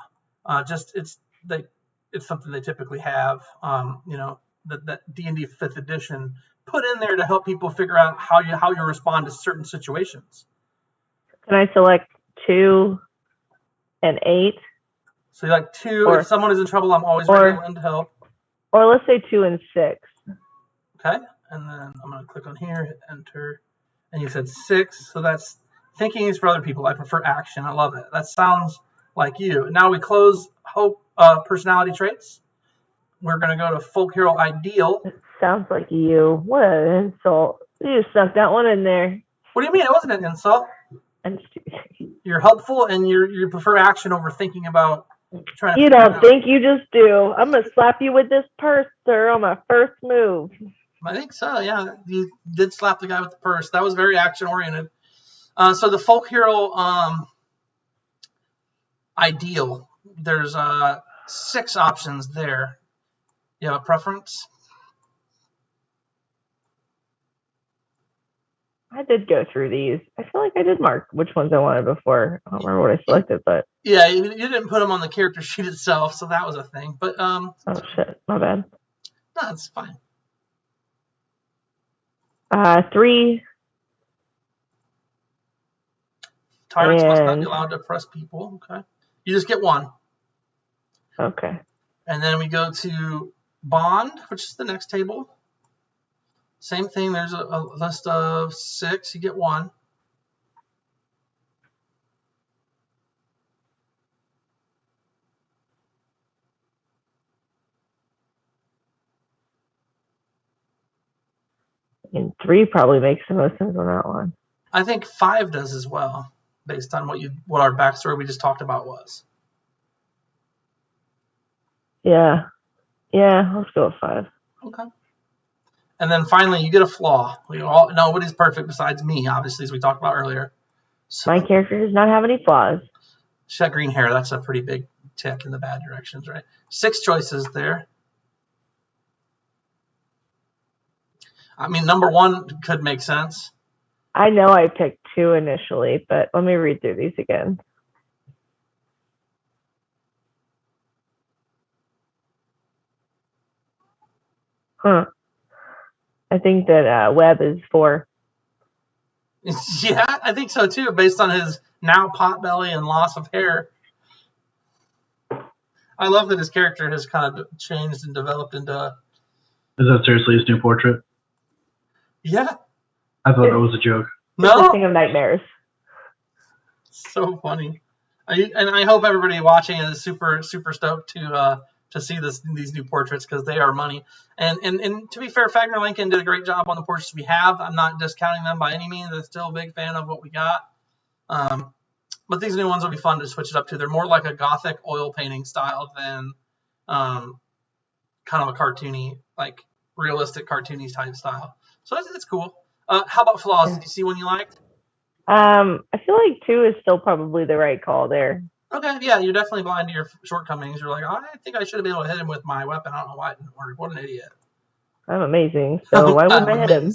It's something they typically have, that D&D 5th edition put in there to help people figure out how you respond to certain situations. Can I select 2 and 8? So you like 2. If someone is in trouble, I'm always ready to lend help. Or let's say 2 and 6. Okay, and then I'm going to click on here, hit enter, and you said 6. So that's thinking is for other people. I prefer action. I love it. That sounds like you. Now we close personality traits. We're going to go to folk hero ideal. It sounds like you. What an insult. You just stuck that one in there. What do you mean? It wasn't an insult. You're helpful and you prefer action over thinking about trying to. You don't think, you just do. I'm going to slap you with this purse, sir, on my first move. I think so, yeah. You did slap the guy with the purse. That was very action oriented. So the folk hero ideal. There's 6 options there. You have a preference? I did go through these. I feel like I did mark which ones I wanted before. I don't remember what I selected, but yeah, you didn't put them on the character sheet itself, so that was a thing. But oh shit, my bad. No, it's fine. 3. Tyrants must not be allowed to oppress people. Okay. You just get 1. Okay. And then we go to bond, which is the next table. Same thing. There's a list of 6. You get 1. And 3 probably makes the most sense on that one. I think 5 does as well, based on what our backstory we just talked about was. Yeah, let's go with 5. Okay. And then finally, you get a flaw. Nobody's perfect besides me, obviously, as we talked about earlier. So, My character does not have any flaws. she's got green hair. That's a pretty big tick in the bad directions, right? 6 choices there. I mean, number 1 could make sense. I know I picked 2 initially, but let me read through these again. Huh. I think that Webb is 4. Yeah, I think so too, based on his now potbelly and loss of hair. I love that his character has kind of changed and developed into. Is that seriously his new portrait? Yeah. I thought that was a joke. No. King of Nightmares. So funny. I hope everybody watching is super stoked to see these new portraits because they are money. And to be fair, Fagner Lincoln did a great job on the portraits we have. I'm not discounting them by any means. I'm still a big fan of what we got. But these new ones will be fun to switch it up to. They're more like a gothic oil painting style than kind of a cartoony, like realistic cartoony type style. So it's cool. How about flaws? Did you see one you liked? I feel like 2 is still probably the right call there. Okay, yeah, you're definitely blind to your shortcomings. You're like, I think I should have been able to hit him with my weapon. I don't know why it didn't work. What an idiot. I'm amazing, so why wouldn't I hit him?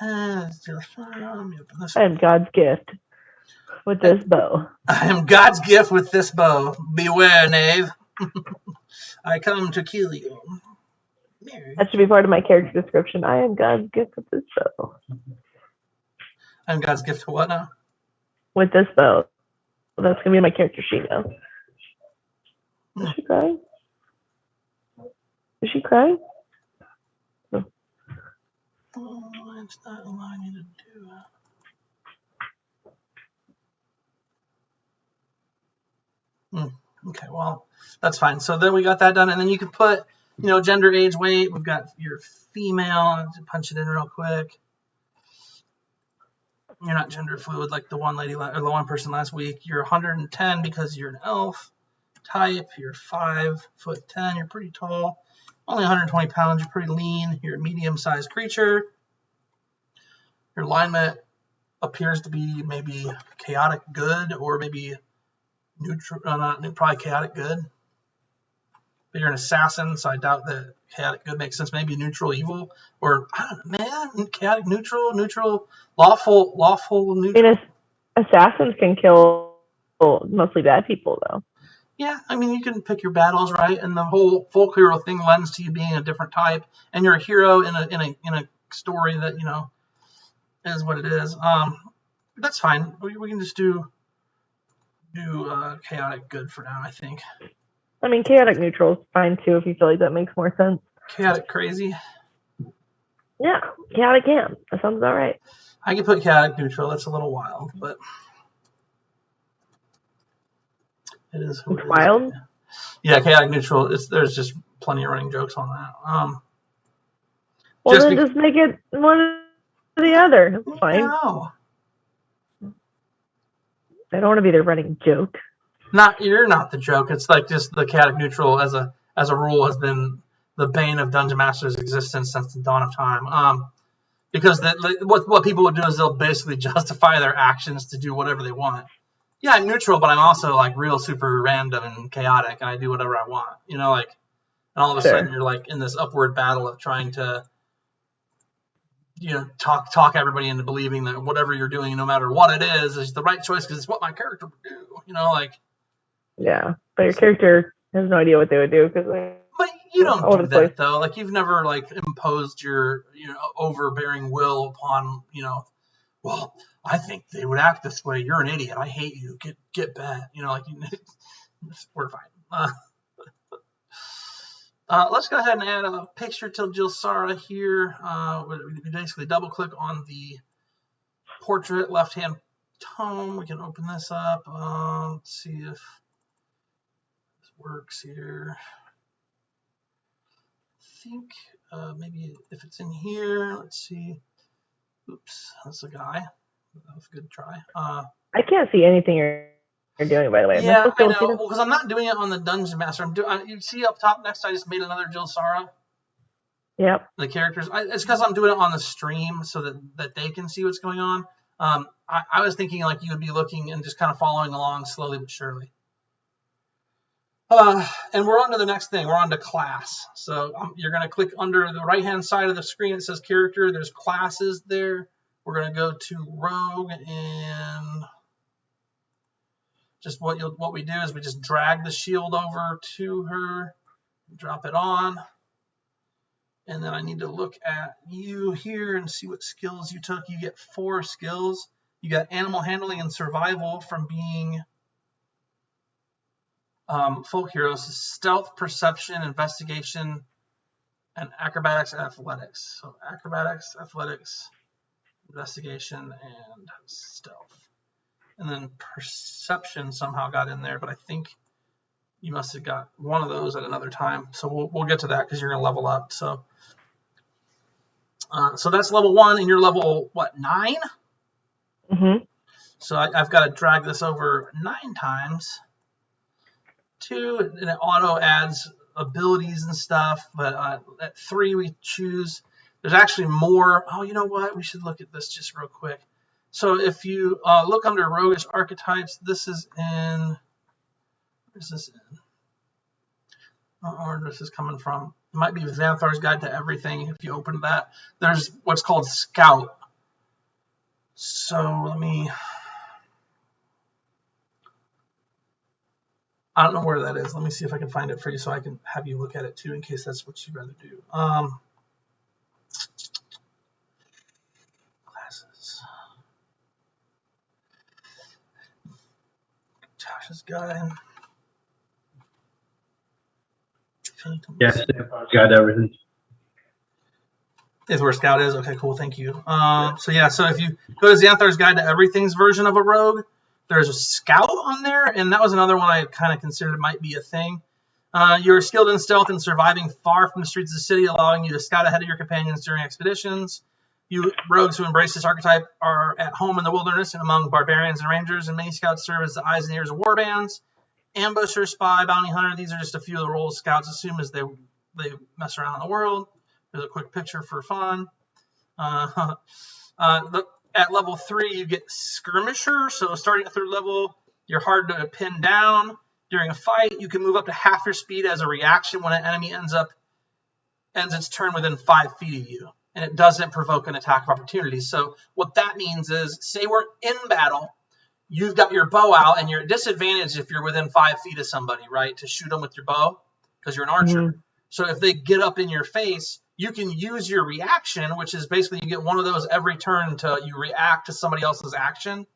I am God's gift with this bow. I am God's gift with this bow. Beware, knave. I come to kill you. That should be part of my character description. I am God's gift with this bow. I'm God's gift to what now? With this bow. That's going to be my character sheet now. Is she crying? Is she crying? No. Oh, it's not allowing me to do it. Okay, well, that's fine. So then we got that done. And then you can put, gender, age, weight. We've got your female. Punch it in real quick. You're not gender fluid like the one lady or the one person last week. You're 110 because you're an elf. Type, you're 5'10". You're pretty tall. Only 120 pounds. You're pretty lean. You're a medium-sized creature. Your alignment appears to be maybe chaotic good or maybe neutral. Probably chaotic good. But you're an assassin, so I doubt that chaotic good makes sense. Maybe neutral evil, or I don't know, man. Chaotic neutral, lawful neutral. I mean, assassins can kill mostly bad people, though. Yeah, I mean, you can pick your battles, right? And the whole folk hero thing lends to you being a different type, and you're a hero in a story that is what it is. That's fine. We can just do chaotic good for now, I think. I mean, chaotic neutral is fine too if you feel like that makes more sense. Chaotic crazy. Yeah, chaotic camp. That sounds about right. I can put chaotic neutral. That's a little wild, but it is who it is. Wild? Yeah, chaotic neutral. There's just plenty of running jokes on that. Well, just make it one or the other. That's fine. No. I don't want to be the running joke. You're not the joke. It's like just the chaotic neutral as a rule has been the bane of Dungeon Master's existence since the dawn of time. Because what people would do is they'll basically justify their actions to do whatever they want. Yeah, I'm neutral, but I'm also like real super random and chaotic, and I do whatever I want. And all of a sudden you're like in this upward battle of trying to talk everybody into believing that whatever you're doing, no matter what it is the right choice because it's what my character would do. Yeah, but your character has no idea what they would do because. But you don't do that though. Like you've never imposed your overbearing will upon Well, I think they would act this way. You're an idiot. I hate you. Get bad. We're fine. Let's go ahead and add a picture to Jilsara here. We basically double click on the portrait left hand tome. We can open this up. Let's see if this works here. I think maybe if it's in here, let's see. Oops, that's a guy. That was a good try. I can't see anything you're doing, by the way. Yeah, I know, because I'm not doing it on the Dungeon Master. You see up top next, I just made another Jilsara. Yep. The characters. It's because I'm doing it on the stream so that they can see what's going on. I was thinking like you would be looking and just kind of following along slowly but surely. And we're on to the next thing. We're on to class. So you're going to click under the right-hand side of the screen. It says character. There's classes there. We're going to go to rogue, and just what we do is we just drag the shield over to her, drop it on, and then I need to look at you here and see what skills you took. You get 4 skills. You got animal handling and survival from being folk heroes, stealth, perception, investigation, and acrobatics, athletics. So acrobatics, athletics, investigation, and stealth. And then perception somehow got in there, but I think you must have got one of those at another time. So we'll get to that because you're going to level up. So that's level 1, and you're level, what, 9? Mm-hmm. So I've got to drag this over 9 times. 2, and it auto adds abilities and stuff, but at 3 we choose. There's actually more. Oh, you know what? We should look at this just real quick. So if you look under roguish archetypes, this is in. Where's this in? Where this is coming from? It might be Xanthar's Guide to Everything. If you open that, there's what's called Scout. So let me. I don't know where that is. Let me see if I can find it for you so I can have you look at it too in case that's what you'd rather do. Classes. Josh's guide. Yeah, Xanthar's Guide to Everything. Is where Scout is? Okay, cool. Thank you. So if you go to Xanthar's Guide to Everything's version of a rogue, there's a Scout on there, and that was another one I kind of considered might be a thing. You're skilled in stealth and surviving far from the streets of the city, allowing you to scout ahead of your companions during expeditions. You rogues who embrace this archetype are at home in the wilderness and among barbarians and rangers, and many scouts serve as the eyes and ears of war bands. Ambusher, spy, bounty hunter, these are just a few of the roles scouts assume as they mess around in the world. There's a quick picture for fun. At level 3, you get skirmisher. So starting at 3rd level, you're hard to pin down. During a fight, you can move up to half your speed as a reaction when an enemy ends its turn within 5 feet of you, and it doesn't provoke an attack of opportunity. So what that means is, say we're in battle, you've got your bow out, and you're at disadvantage if you're within 5 feet of somebody, right, to shoot them with your bow because you're an archer. Mm-hmm. So if they get up in your face, you can use your reaction, which is basically you get one of those every turn to you react to somebody else's action.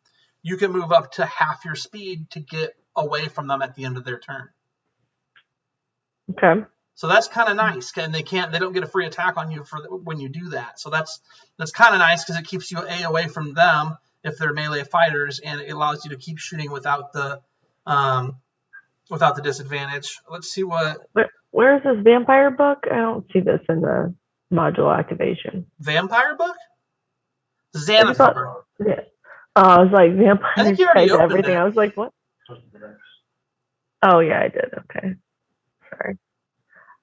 You can move up to half your speed to get away from them at the end of their turn. Okay. So that's kind of nice, and they don't get a free attack on you when you do that. So that's kind of nice because it keeps you away from them if they're melee fighters, and it allows you to keep shooting without the disadvantage. Let's see what. Where is this vampire book? I don't see this in the module activation. Vampire book? Xanathar. Yeah. I was like, vampire. I think you already opened everything. it. I was like, what? Oh, yeah, I did. Okay. Sorry.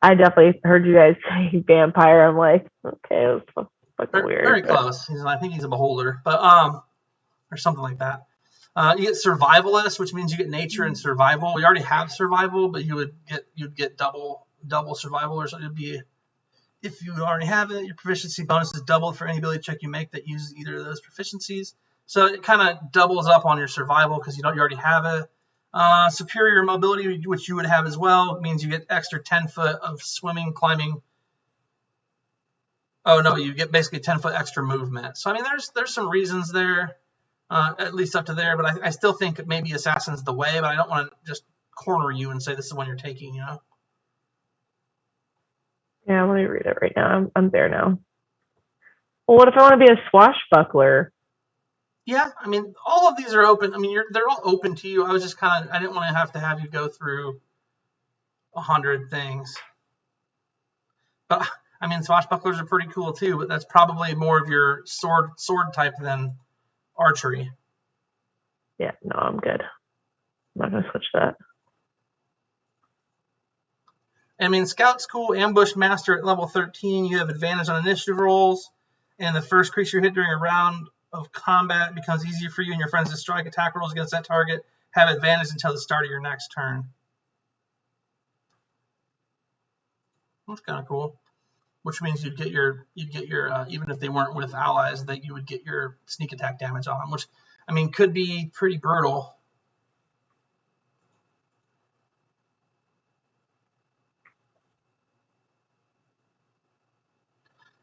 I definitely heard you guys say vampire. I'm like, okay, it was fucking weird. Very close. I think he's a beholder, but or something like that. You get survivalist, which means you get nature and survival. We already have survival, but you'd get double survival, or something. It'd be if you already have it, your proficiency bonus is doubled for any ability check you make that uses either of those proficiencies. So it kind of doubles up on your survival because you already have it. Superior mobility, which you would have as well, means you get extra 10 foot of swimming, climbing. Oh no, you get basically 10 foot extra movement. So I mean, there's some reasons there, at least up to there. But I still think maybe Assassin's the way. But I don't want to just corner you and say this is the one you're taking. You know. Yeah, let me read it right now. I'm there now. Well, what if I want to be a swashbuckler? Yeah, I mean, all of these are open. I mean, they're all open to you. I was just I didn't want to have you go through 100 things. But I mean, swashbucklers are pretty cool too. But that's probably more of your sword type than archery. Yeah, no, I'm good. I'm not gonna switch that. I mean, Scout's cool. Ambush Master at level 13. You have advantage on initiative rolls. And the first creature hit during a round of combat becomes easier for you and your friends to strike. Attack rolls against that target have advantage until the start of your next turn. That's kind of cool. Which means you'd get your even if they weren't with allies, that you would get your sneak attack damage on them, which, I mean, could be pretty brutal.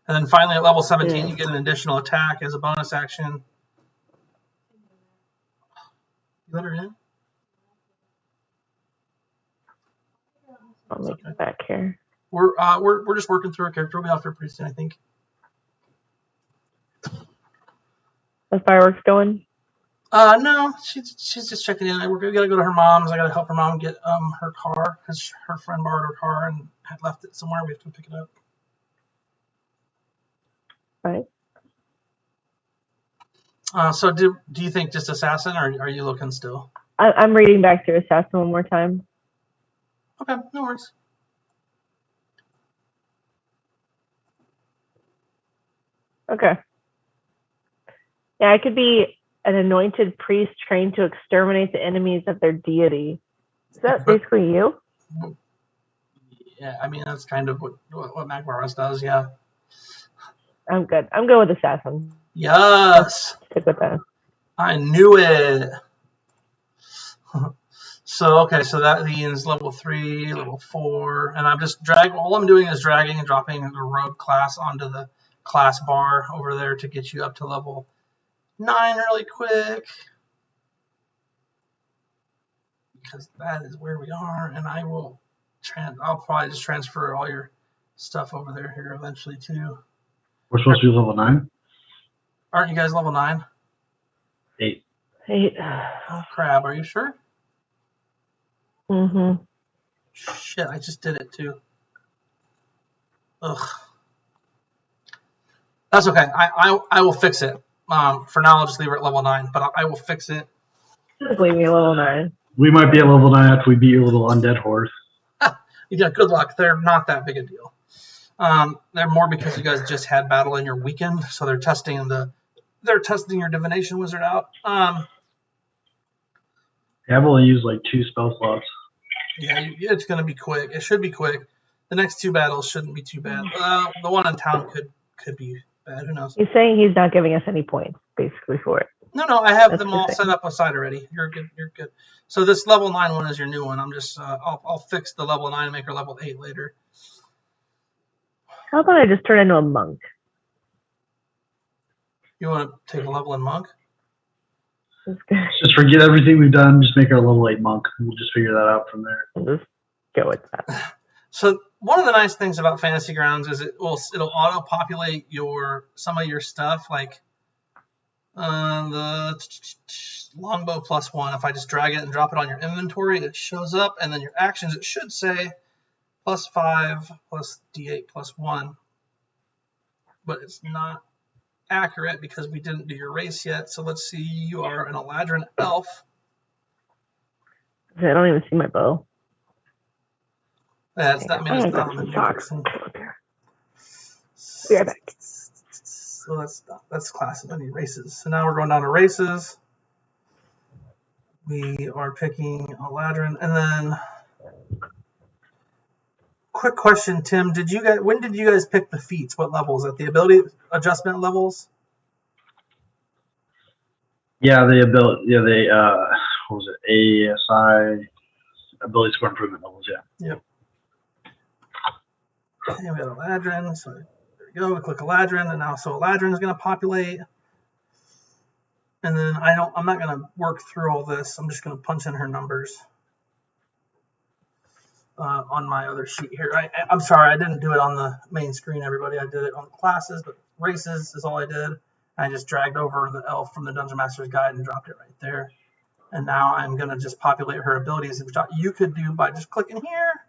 And then finally at level 17, you get an additional attack as a bonus action. You let her in? I'll make it back here. We're just working through our character. We'll be off there pretty soon, I think. The fireworks going? No, she's just checking in. We gotta go to her mom's. I gotta help her mom get her car because her friend borrowed her car and had left it somewhere. We have to pick it up. Right. So do you think just assassin, or are you looking still? I'm reading back through assassin one more time. Okay, no worries. Okay. Yeah, I could be an anointed priest trained to exterminate the enemies of their deity. Is that basically you? Yeah, I mean, that's kind of what Magmaros does, yeah. I'm good. I'm good with assassin. Yes! Stick with that. I knew it! So that means level 3, level 4, and I'm just all I'm doing is dragging and dropping the rogue class onto the class bar over there to get you up to level 9 really quick. Because that is where we are, and I'll probably just transfer all your stuff over there here eventually too. We're supposed to be level 9? Aren't you guys level 9? 8. 8. Oh crap, are you sure? Mm-hmm. Shit, I just did it too. Ugh. That's okay. I will fix it. For now, I'll just leave her at level 9, but I will fix it. Just leave me at level 9. We might be at level 9 after we beat your little undead horse. Yeah, good luck. They're not that big a deal. They're more because you guys just had battle and you're weakened, so they're testing your divination wizard out. I've only used like 2 spell slots. Yeah, it's going to be quick. It should be quick. The next 2 battles shouldn't be too bad. The one in town could be bad. Who knows? He's saying he's not giving us any points, basically, for it. No, I have them all set up aside already. You're good. You're good. So this level 9 one is your new one. I'm just I'll fix the level 9 and make her level 8 later. How about I just turn into a monk? You want to take a level in monk? Just forget everything we've done. Just make her a level 8 monk. We'll just figure that out from there. We'll just go with that. So one of the nice things about Fantasy Grounds is it'll auto-populate some of your stuff, like the longbow +1. If I just drag it and drop it on your inventory, it shows up, and then your actions, it should say +5 plus D8 +1, but it's not accurate because we didn't do your race yet. So let's see, you are an Eladrin elf. I don't even see my bow. That's not, I mean, it's not on the new person. Be right back. So that's classes. I need races. So now we're going down to races. We are picking Eladrin, and then quick question, Tim. When did you guys pick the feats? What levels? At the ability adjustment levels? Yeah, the ability. Yeah, what was it? ASI ability score improvement levels. Yeah. Yep. Okay, we got Eladrin. So there we go. We click Eladrin, and now so Eladrin is going to populate. And then I'm not going to work through all this. I'm just going to punch in her numbers on my other sheet here. I'm sorry, I didn't do it on the main screen, everybody. I did it on classes, but races is all I did. I just dragged over the elf from the Dungeon Master's Guide and dropped it right there. And now I'm going to just populate her abilities, which you could do by just clicking here.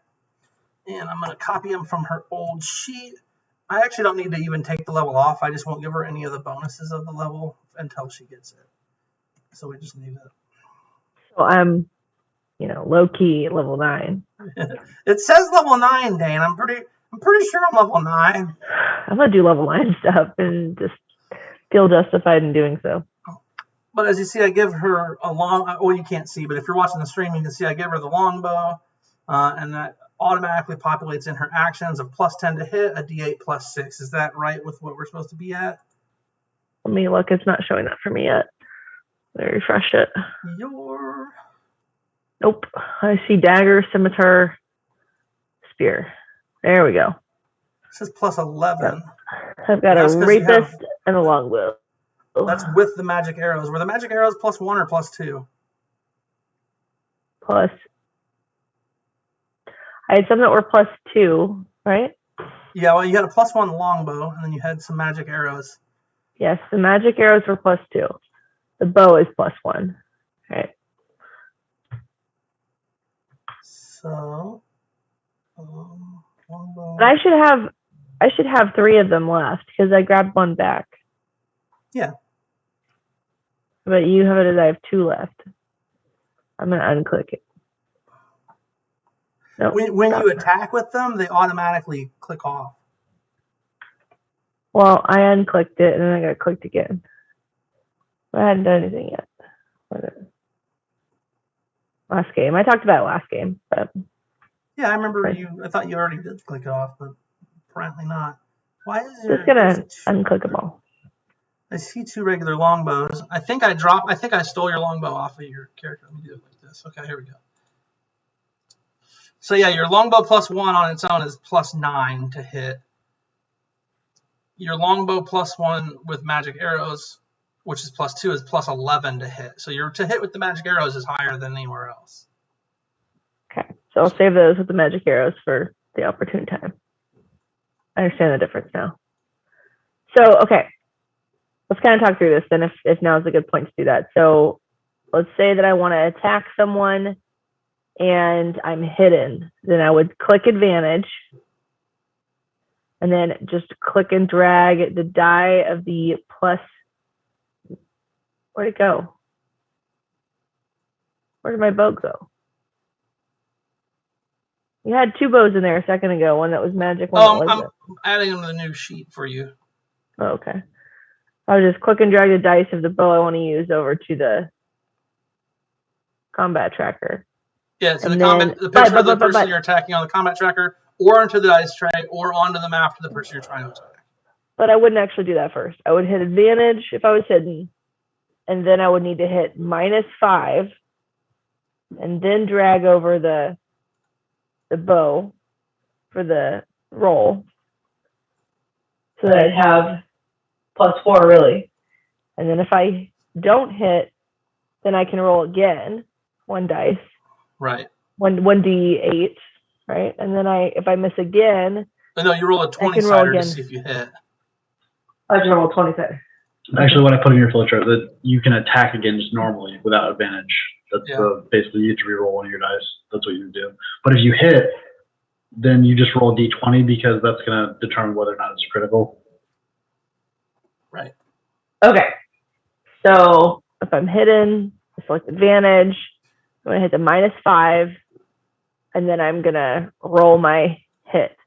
And I'm going to copy them from her old sheet. I actually don't need to even take the level off. I just won't give her any of the bonuses of the level until she gets it. So we just leave it. So I'm, low key level 9. It says level 9, Dane. I'm pretty sure I'm level 9. I'm gonna do level 9 stuff and just feel justified in doing so. But as you see, I give her a long. Well, you can't see, but if you're watching the stream, you can see I give her the longbow, and that automatically populates in her actions of +10 to hit, a D8 +6. Is that right with what we're supposed to be at? Let me look. It's not showing that for me yet. Let me refresh it. Nope. I see dagger, scimitar, spear. There we go. This is +11. Yep. I've got a rapist and a longbow. That's with the magic arrows. Were the magic arrows +1 or +2? Plus. I had some that were +2, right? Yeah, well, you had a +1 longbow, and then you had some magic arrows. Yes, the magic arrows were +2. The bow is +1. Right. So, longbow. But I should have 3 of them left because I grabbed 1 back. Yeah. But you have it as I have 2 left. I'm gonna unclick it. Nope, when you attack with them, they automatically click off. Well, I unclicked it and then I got clicked again. I hadn't done anything yet. Last game. I talked about it last game, but yeah, I remember you. I thought you already did click it off, but apparently not. Why is it? Just gonna unclick them all. I see 2 regular longbows. I think I stole your longbow off of your character. Let me do it like this. Okay, here we go. So yeah, your longbow +1 on its own is +9 to hit. Your longbow +1 with magic arrows, which is +2, is +11 to hit. So your to hit with the magic arrows is higher than anywhere else. Okay, so I'll save those with the magic arrows for the opportune time. I understand the difference now. So, okay, let's kind of talk through this then if now is a good point to do that. So let's say that I want to attack someone and I'm hidden. Then I would click advantage and then just click and drag the die of the plus. Where'd it go? Where did my bow go? You had 2 bows in there a second ago. One that was magic, one that wasn't. I'm adding them to the new sheet for you. Oh, okay. I'll just click and drag the dice of the bow I want to use over to the combat tracker. Yeah, so the picture of the person you're attacking on the combat tracker, or onto the dice tray, or onto the map to the person you're trying to attack. But I wouldn't actually do that first. I would hit advantage if I was hidden, and then I would need to hit -5, and then drag over the bow for the roll, so that I'd have +4 really. And then if I don't hit, then I can roll again, 1 dice. Right. 1d8, right? And then if I miss again. No, you roll a 20-sider to see if you hit. I can roll a 20-sider. Actually, what I put in your flowchart, that you can attack again just normally without advantage. That's basically you have to reroll one of your dice. That's what you do. But if you hit, then you just roll a d20 because that's going to determine whether or not it's critical. Right. Okay. So if I'm hidden, I select advantage. I'm going to hit the -5, and then I'm going to roll my hit,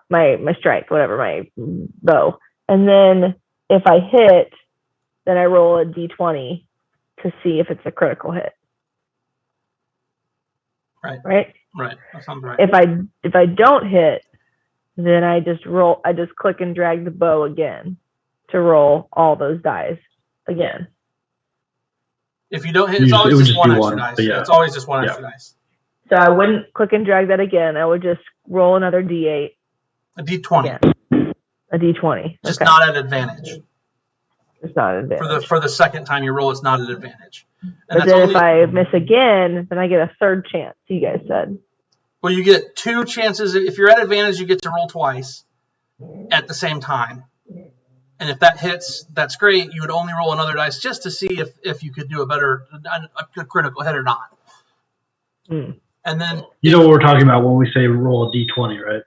my strike, whatever, my bow. And then if I hit, then I roll a d20 to see if it's a critical hit. Right. Right? Right. That sounds right. If I don't hit, then I just click and drag the bow again to roll all those dice again. If you don't hit, it's always just one extra dice. Yeah. It's always just one extra dice. So I wouldn't click and drag that again. I would just roll another d8. A d20. Again. A d20. Just not at advantage. It's not an advantage. For the second time you roll, it's not an advantage. And but then if I miss again, then I get a 3rd chance, you guys said. Well, you get 2 chances. If you're at advantage, you get to roll twice at the same time. And if that hits, that's great. You would only roll another dice just to see if you could do a critical hit or not. Mm. And then you know what we're talking about when we say roll a d20, right?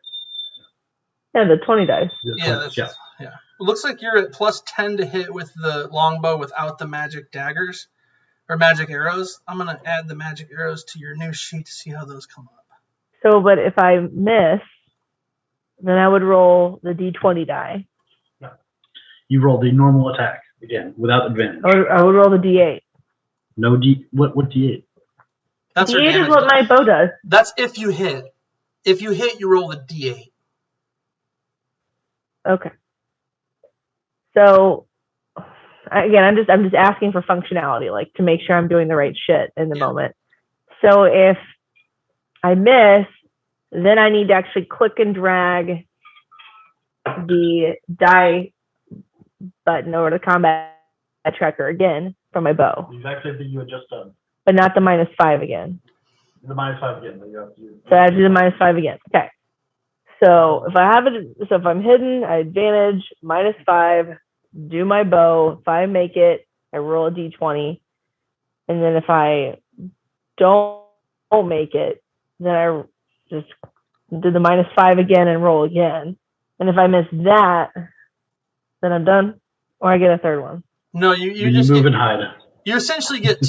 Yeah, the 20 dice. Yeah. It looks like you're at +10 to hit with the longbow without the magic daggers or magic arrows. I'm going to add the magic arrows to your new sheet to see how those come up. So, but if I miss, then I would roll the D20 die. You roll the normal attack again without advantage. I would roll the D8. No D. What D8? That's her D8 damage. is what my bow does. That's if you hit. If you hit, you roll the D8. Okay. So again, I'm just asking for functionality, like to make sure I'm doing the right shit in the moment. So if I miss, then I need to actually click and drag the die button over to combat tracker again from my bow. The exact same thing you had just done. But not the -5 again. The -5 again. You have to do. So I have to do the -5 again. Okay. So if I have it, so if I'm hidden, I advantage -5, do my bow. If I make it, I roll a D20. And then if I don't make it, then I just do the -5 again and roll again. And if I miss that, then I'm done, or I get a third one. No, you just move and hide. You essentially get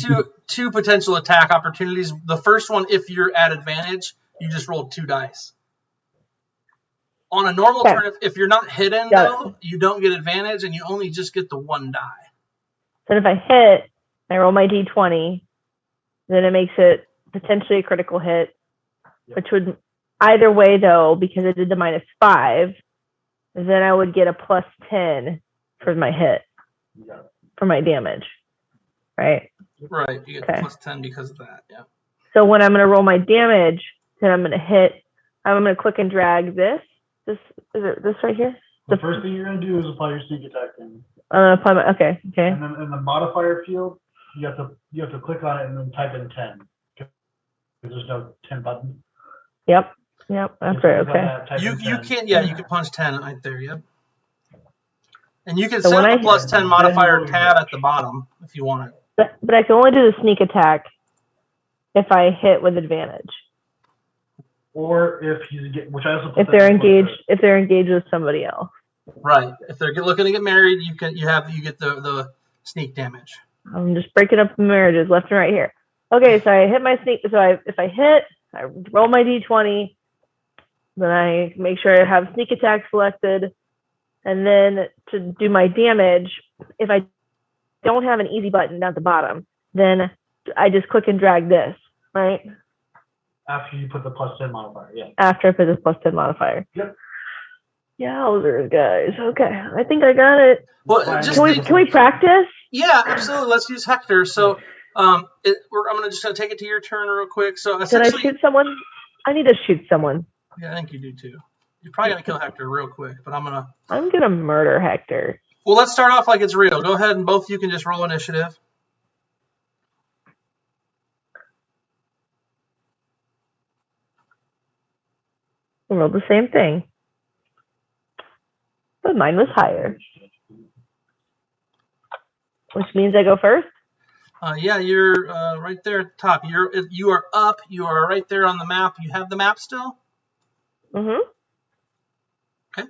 two potential attack opportunities. The first one, if you're at advantage, you just roll 2 dice. On a normal turn, if you're not hidden, though, you don't get advantage, and you only just get the 1 die. So if I hit, I roll my D20, then it makes it potentially a critical hit, which would, either way, though, because I did the -5, then I would get a +10 for my hit, for my damage, right? Right, you get the +10 because of that, yeah. So when I'm going to roll my damage, then I'm going to hit, I'm going to click and drag this. Is it this right here? The first thing you're going to do is apply your sneak attack thing. Apply my, okay. And then in the modifier field, you have to click on it and then type in 10. Because there's no 10 button. Yep, that's right, okay. You can punch 10 right there, yep. And you can set the +10 modifier tab at the bottom if you want it. But I can only do the sneak attack if I hit with advantage. Or if you get, which I also put if they're engaged with somebody else. Right. If they're looking to get married, you get the sneak damage. I'm just breaking up the marriages left and right here. Okay, so I hit my sneak. So if I hit, I roll my D20. Then I make sure I have sneak attack selected, and then to do my damage, if I don't have an easy button down at the bottom, then I just click and drag this, right? After you put the +10 modifier, yeah. After I put this +10 modifier. Yep. Yowzers, guys. Okay, I think I got it. Well, can we practice? Yeah, absolutely. Let's use Hector. So, I'm just gonna take it to your turn real quick. So, essentially, did I shoot someone? I need to shoot someone. Yeah, I think you do too. You're probably gonna kill Hector real quick, but I'm gonna murder Hector. Well, let's start off like it's real. Go ahead and both of you can just roll initiative. I rolled the same thing, but mine was higher, which means I go first. Yeah, you're right there at the top. You are up. You are right there on the map. You have the map still? Mm-hmm. Okay.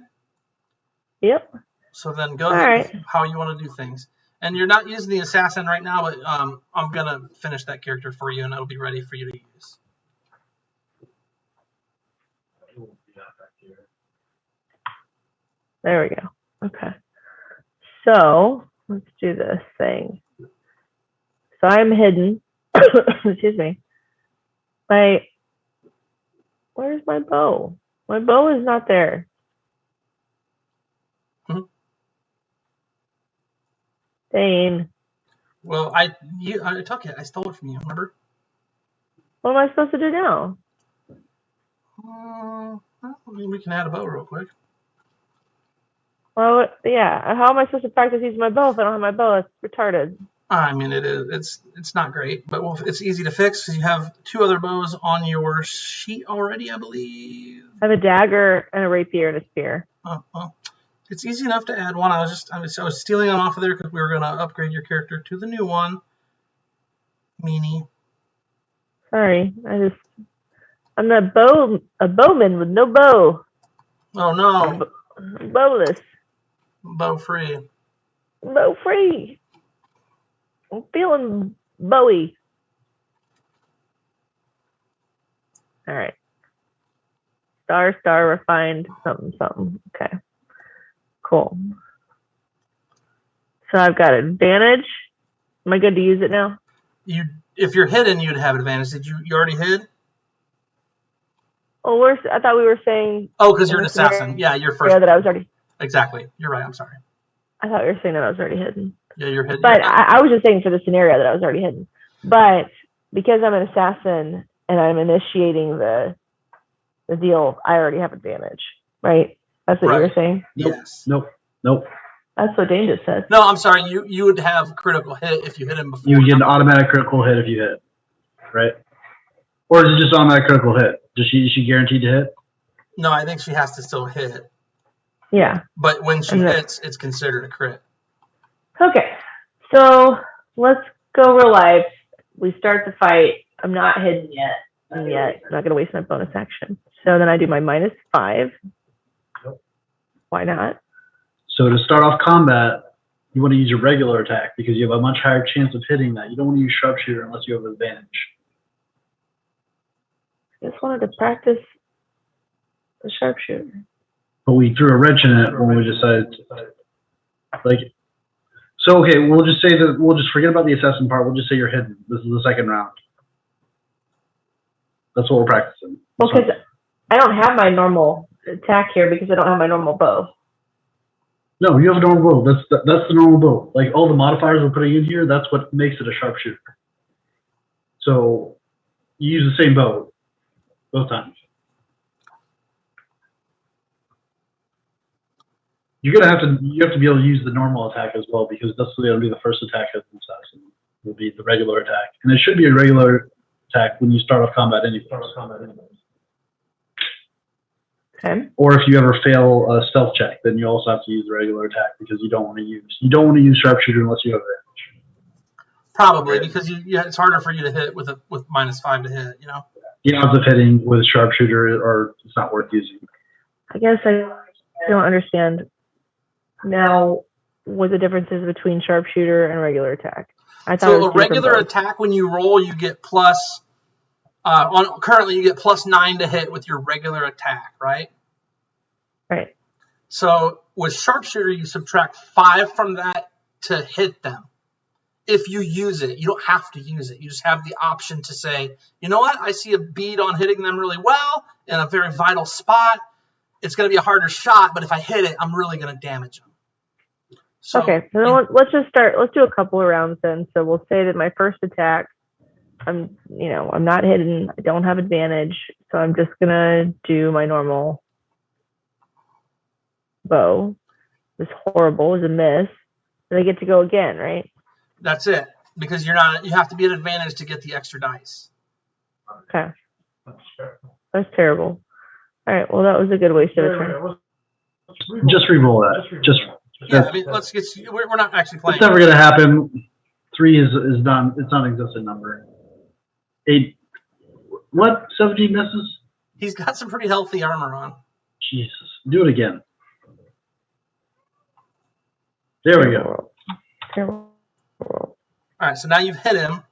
Yep. So then go ahead with how you want to do things. And you're not using the assassin right now, but I'm going to finish that character for you, and it'll be ready for you to use. There we go. Okay. So let's do this thing. So I'm hidden. Excuse me. Where's my bow? My bow is not there. Mm-hmm. Dane. Well, I took it. I stole it from you. Remember? What am I supposed to do now? We can add a bow real quick. Well, yeah. How am I supposed to practice using my bow if I don't have my bow? That's retarded. I mean, it's not great, but it's easy to fix because you have 2 other bows on your sheet already, I believe. I have a dagger and a rapier and a spear. Oh, well, it's easy enough to add one. I was stealing them off of there because we were going to upgrade your character to the new one. Meanie. Sorry, I'm a bowman with no bow. Oh no. Bowless. Bow free. Bow free. I'm feeling bowy. All right. star refined something something. Okay, cool. So I've got advantage. Am I good to use it now? If you're hidden, you'd have advantage. Did you already hid? Oh, I thought we were saying. Oh, because you're an assassin. Yeah, you're first. Yeah, that I was already. Exactly. You're right. I'm sorry. I thought you were saying that I was already hidden. Yeah, you're hidden. But I was just saying for the scenario that I was already hidden. But because I'm an assassin and I'm initiating the deal, I already have advantage, right? That's what you were saying? Yes. Nope. That's what Dane just said. No, I'm sorry. You would have critical hit if you hit him before. You would get an automatic critical hit if you hit, right? Or is it just automatic critical hit? Is she guaranteed to hit? No, I think she has to still hit. Yeah. But when she hits, it's considered a crit. Okay. So let's go real life. We start the fight. I'm not hidden yet. I'm not going to waste my bonus action. So then I do my -5. Nope. Why not? So to start off combat, you want to use your regular attack because you have a much higher chance of hitting that. You don't want to use sharpshooter unless you have an advantage. I just wanted to practice the sharpshooter. But we threw a wrench in it when we decided like, so okay, we'll just say that we'll just forget about the assassin part. We'll just say you're hidden. This is the second round. That's what we're practicing. Well, because I don't have my normal attack here because I don't have my normal bow. No, you have a normal bow. That's the normal bow. Like all the modifiers we're putting in here, that's what makes it a sharpshooter. So you use the same bow both times. You have to be able to use the normal attack as well because that's going to be the first attack as an assassin. Will be the regular attack, and it should be a regular attack when you start off combat anyway. Okay. Or if you ever fail a stealth check, then you also have to use the regular attack because you don't want to use sharpshooter unless you have advantage. Probably because it's harder for you to hit with -5 to hit. You know. The odds of hitting with sharpshooter are it's not worth using. I guess I don't understand now what the difference is between sharpshooter and regular attack. I thought so a regular attack, when you roll, you get plus. Currently, you get +9 to hit with your regular attack, right? Right. So with sharpshooter, you subtract 5 from that to hit them. If you use it, you don't have to use it. You just have the option to say, you know what? I see a bead on hitting them really well in a very vital spot. It's going to be a harder shot, but if I hit it, I'm really going to damage them. So, okay, so let's just start. Let's do a couple of rounds then. So we'll say that my first attack, I'm not hidden. I don't have advantage, so I'm just gonna do my normal bow. This horrible is a miss, and I get to go again, right? That's it, because you have to be at advantage to get the extra dice. Okay, that's terrible. All right, well that was a good waste of a turn. Just re-roll that. I mean, we're not actually playing. It's never going to happen. 3 is done. It's not an existent number. 8. What? 17 misses? He's got some pretty healthy armor on. Jesus. Do it again. There we go. Terrible. All right, so now you've hit him.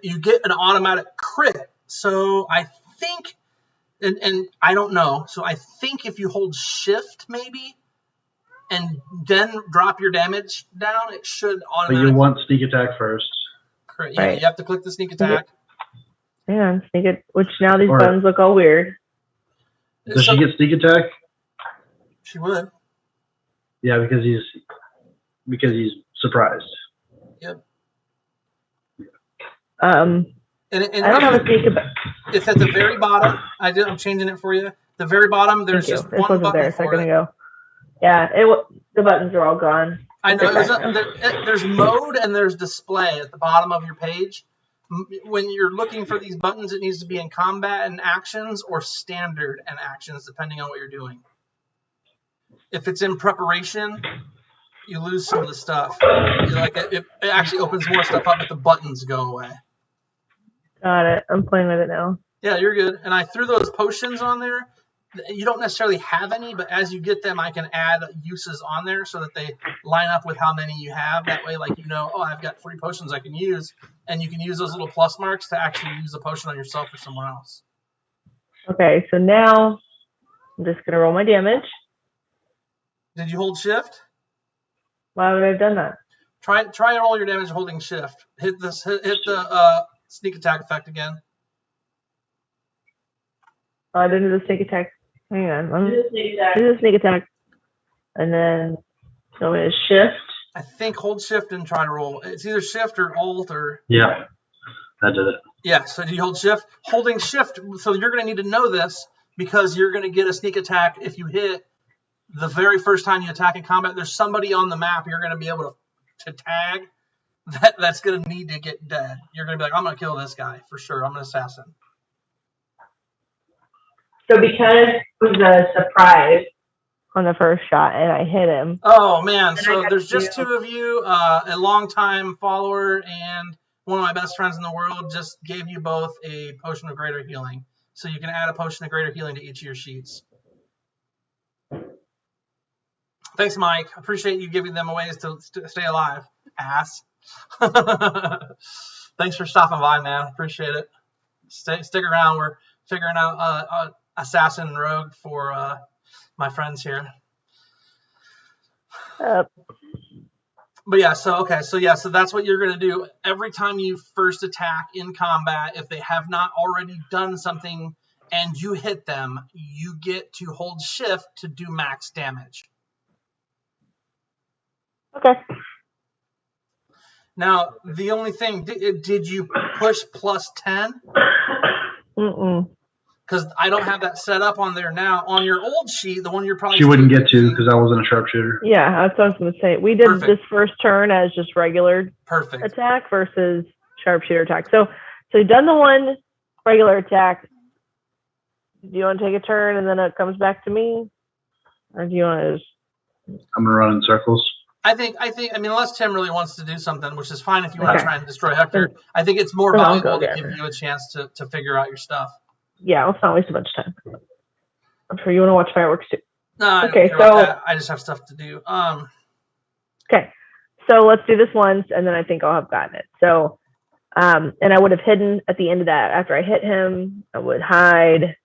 You get an automatic crit. So I think, and I don't know. So I think if you hold shift, maybe, and then drop your damage down, it should automatically. But you want sneak attack first. Correct. Yeah, right. You have to click the sneak attack. Yeah, sneak it. Which now these buttons look all weird. Does she get sneak attack? She would. Yeah, because he's surprised. Yep. And I don't have a sneak attack. It's at the very bottom. I'm changing it for you. The very bottom, there's just one button there, so I'm gonna go. Yeah, the buttons are all gone. I know. There's mode and there's display at the bottom of your page. When you're looking for these buttons, it needs to be in combat and actions or standard and actions, depending on what you're doing. If it's in preparation, you lose some of the stuff. It actually opens more stuff up, but the buttons go away. Got it. I'm playing with it now. Yeah, you're good. And I threw those potions on there. You don't necessarily have any, but as you get them, I can add uses on there so that they line up with how many you have. That way, I've got 3 potions I can use, and you can use those little plus marks to actually use a potion on yourself or someone else. Okay, so now I'm just gonna roll my damage. Did you hold shift? Why would I have done that? Try and roll your damage holding shift. Hit the sneak attack effect again. Oh, I didn't do the sneak attack. Hang on. I'm do the sneak attack. And then so it is shift. I think hold shift and try to roll. It's either shift or alt or. Yeah, I did it. Yeah, so do you hold shift? Holding shift, so you're going to need to know this because you're going to get a sneak attack if you hit the very first time you attack in combat. There's somebody on the map you're going to be able to tag that's going to need to get dead. You're going to be like, I'm going to kill this guy for sure. I'm an assassin. So because it was a surprise on the first shot and I hit him. Oh, man. So there's just two of you, a longtime follower and one of my best friends in the world just gave you both a potion of greater healing. So you can add a potion of greater healing to each of your sheets. Thanks, Mike. Appreciate you giving them ways to stay alive. Ass. Thanks for stopping by, man. Appreciate it. Stick around. We're figuring out assassin and rogue for my friends here. But yeah, so that's what you're going to do. Every time you first attack in combat, if they have not already done something and you hit them, you get to hold shift to do max damage. Okay. Now, the only thing, did you push plus 10? Mm-mm. Because I don't have that set up on there now. On your old sheet, the one you're probably... She wouldn't get to because I wasn't a sharpshooter. Yeah, that's what I was going to say. We did this first turn as just regular attack versus sharpshooter attack. So you've done the one regular attack. Do you want to take a turn and then it comes back to me? Or do you want to just... I'm going to run in circles. I mean, unless Tim really wants to do something, which is fine if you want to try and destroy Hector, I think it's more valuable to give you a chance to figure out your stuff. Yeah, let's not waste a bunch of time. I'm sure you want to watch fireworks too. No, okay, so I just have stuff to do. Okay, so let's do this once, and then I think I'll have gotten it. So, and I would have hidden at the end of that. After I hit him, I would hide.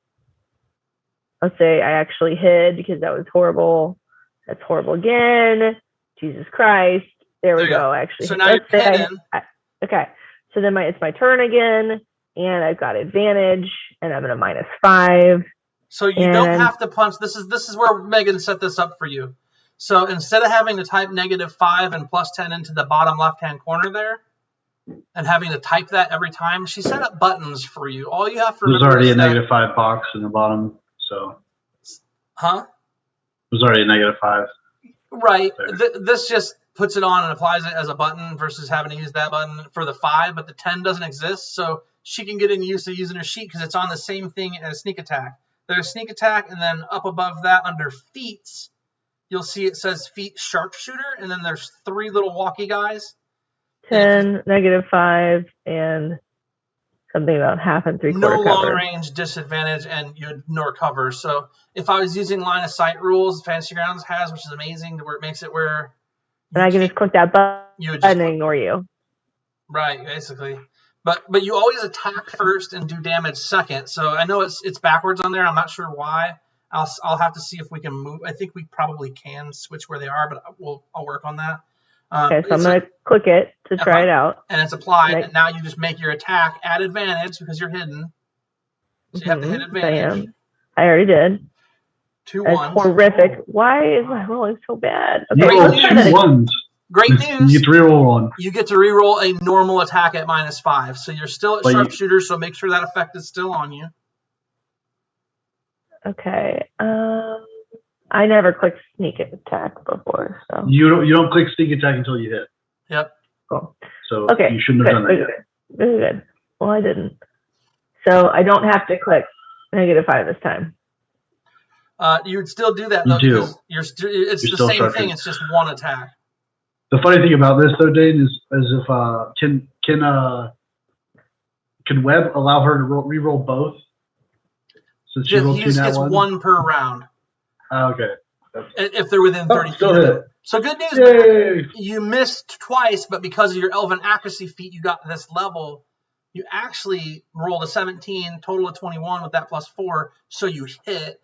Let's say I actually hid because that was horrible. That's horrible again. Jesus Christ. There we go. Actually, so now you're hidden. Okay, so then it's my turn again, and I've got advantage, and I'm at a -5. So you don't have to punch. This is where Megan set this up for you. So instead of having to type -5 and +10 into the bottom left-hand corner there, and having to type that every time, she set up buttons for you. All you have to remember there's already a -5 box in the bottom, so. Huh? There's already a -5. Right. This just puts it on and applies it as a button versus having to use that button for the 5, but the 10 doesn't exist, so she can get used to using her sheet because it's on the same thing as sneak attack. There's sneak attack, and then up above that under feats, you'll see it says feat sharpshooter, and then there's 3 little walkie guys. 10, -5, and something about half and 3/4 no cover. long range disadvantage, and you ignore cover. So if I was using line of sight rules, Fantasy Grounds has, which is amazing, where it makes it where... And I can just click that button and ignore you. Right, basically. But you always attack first and do damage second. So I know it's backwards on there. I'm not sure why. I'll have to see if we can move. I think we probably can switch where they are, but I'll work on that. Okay, so I'm going to click it to try it out. And it's applied, and now you just make your attack at advantage because you're hidden. So you have to hit advantage. I already did. 2 That's 1s. horrific. Why is my rolling so bad? Okay. You rolled 2 1s. Great news. You get to reroll 1. You get to reroll a normal attack at -5. So you're still at sharpshooter, so make sure that effect is still on you. Okay. I never clicked sneak attack before, so you don't click sneak attack until you hit. Yep. Cool. So you shouldn't have done that yet. This is good. Well, I didn't. So I don't have to click -5 this time. You would still do that though. You do. It's the same thing. It's just 1 attack. The funny thing about this though, Dane, is if can Webb allow her to reroll both? Since she rolled 2 nat 1s? Gets 1 per round. Okay. If they're within 30 feet. Hit. So good news. Yay. You missed twice, but because of your elven accuracy feat, you got this level. You actually rolled a 17, total of 21 with that +4, so you hit.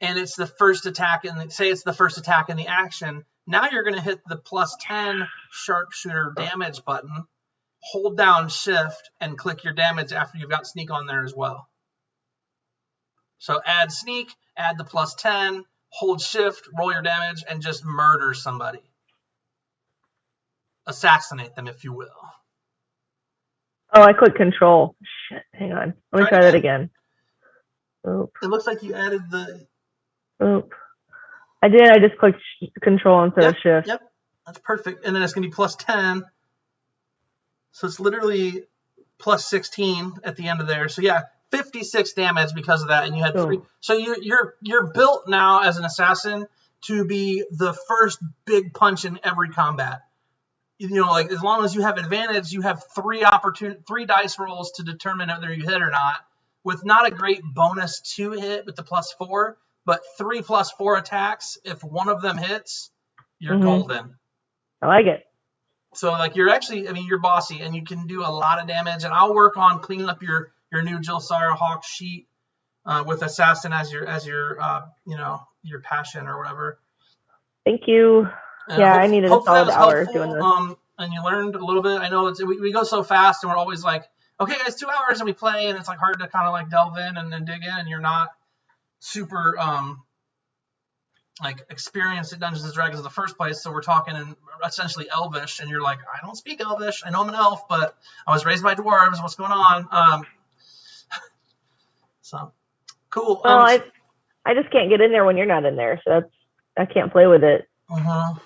And it's the first attack, and say it's the first attack in the action. Now you're going to hit the +10 sharpshooter damage button, hold down shift, and click your damage after you've got sneak on there as well. So add sneak, add the +10, hold shift, roll your damage, and just murder somebody. Assassinate them, if you will. Oh, I clicked control. Shit, hang on. Let me try that again. Oop. It looks like you added the... Oop. I did. I just clicked control instead of shift. Yep, that's perfect. And then it's going to be +10. So it's literally +16 at the end of there. So yeah, 56 damage because of that. And you had 3. So you're built now as an assassin to be the first big punch in every combat. You know, like as long as you have advantage, you have 3 dice rolls to determine whether you hit or not. With not a great bonus to hit with the +4, but 3 +4 attacks. If one of them hits, you're golden. I like it. So like you're actually, I mean, you're bossy and you can do a lot of damage. And I'll work on cleaning up your new Jilsara Hawk sheet with assassin as your you know, your passion or whatever. Thank you. Yeah, I needed a solid hour doing this. And you learned a little bit. I know we go so fast and we're always like, okay, guys, 2 hours and we play, and it's like hard to kind of like delve in and dig in, and you're not super like experienced at Dungeons and Dragons in the first place. So we're talking in essentially Elvish, and you're like, I don't speak Elvish. I know I'm an elf, but I was raised by dwarves. What's going on? So cool. Well, I just can't get in there when you're not in there, so I can't play with it.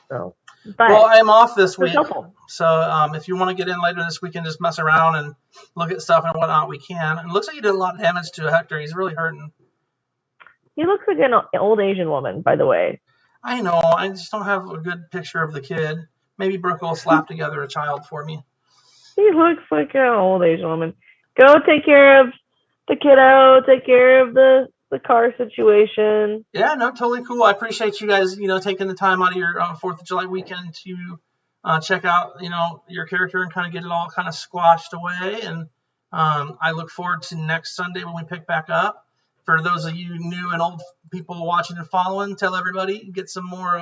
So, but well, I'm off this week, helpful. so if you want to get in later this week and just mess around and look at stuff and whatnot, we can. And it looks like you did a lot of damage to Hector. He's really hurting. He looks like an old Asian woman, by the way. I know. I just don't have a good picture of the kid. Maybe Brooke will slap together a child for me. He looks like an old Asian woman. Go take care of the kiddo. Take care of the car situation. Yeah, no, totally cool. I appreciate you guys, taking the time out of your 4th of July weekend to check out, your character and kind of get it all kind of squashed away. And I look forward to next Sunday when we pick back up. For those of you new and old people watching and following, tell everybody, get some more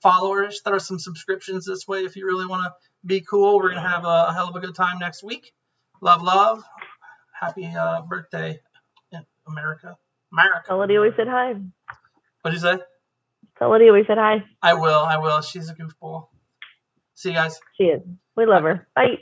followers. There are some subscriptions this way if you really want to be cool. We're going to have a hell of a good time next week. Love. Happy birthday, America. Tell Lydia we said hi. What did you say? Tell Lydia we said hi. I will. She's a goofball. See you guys. She is. We love her. Bye.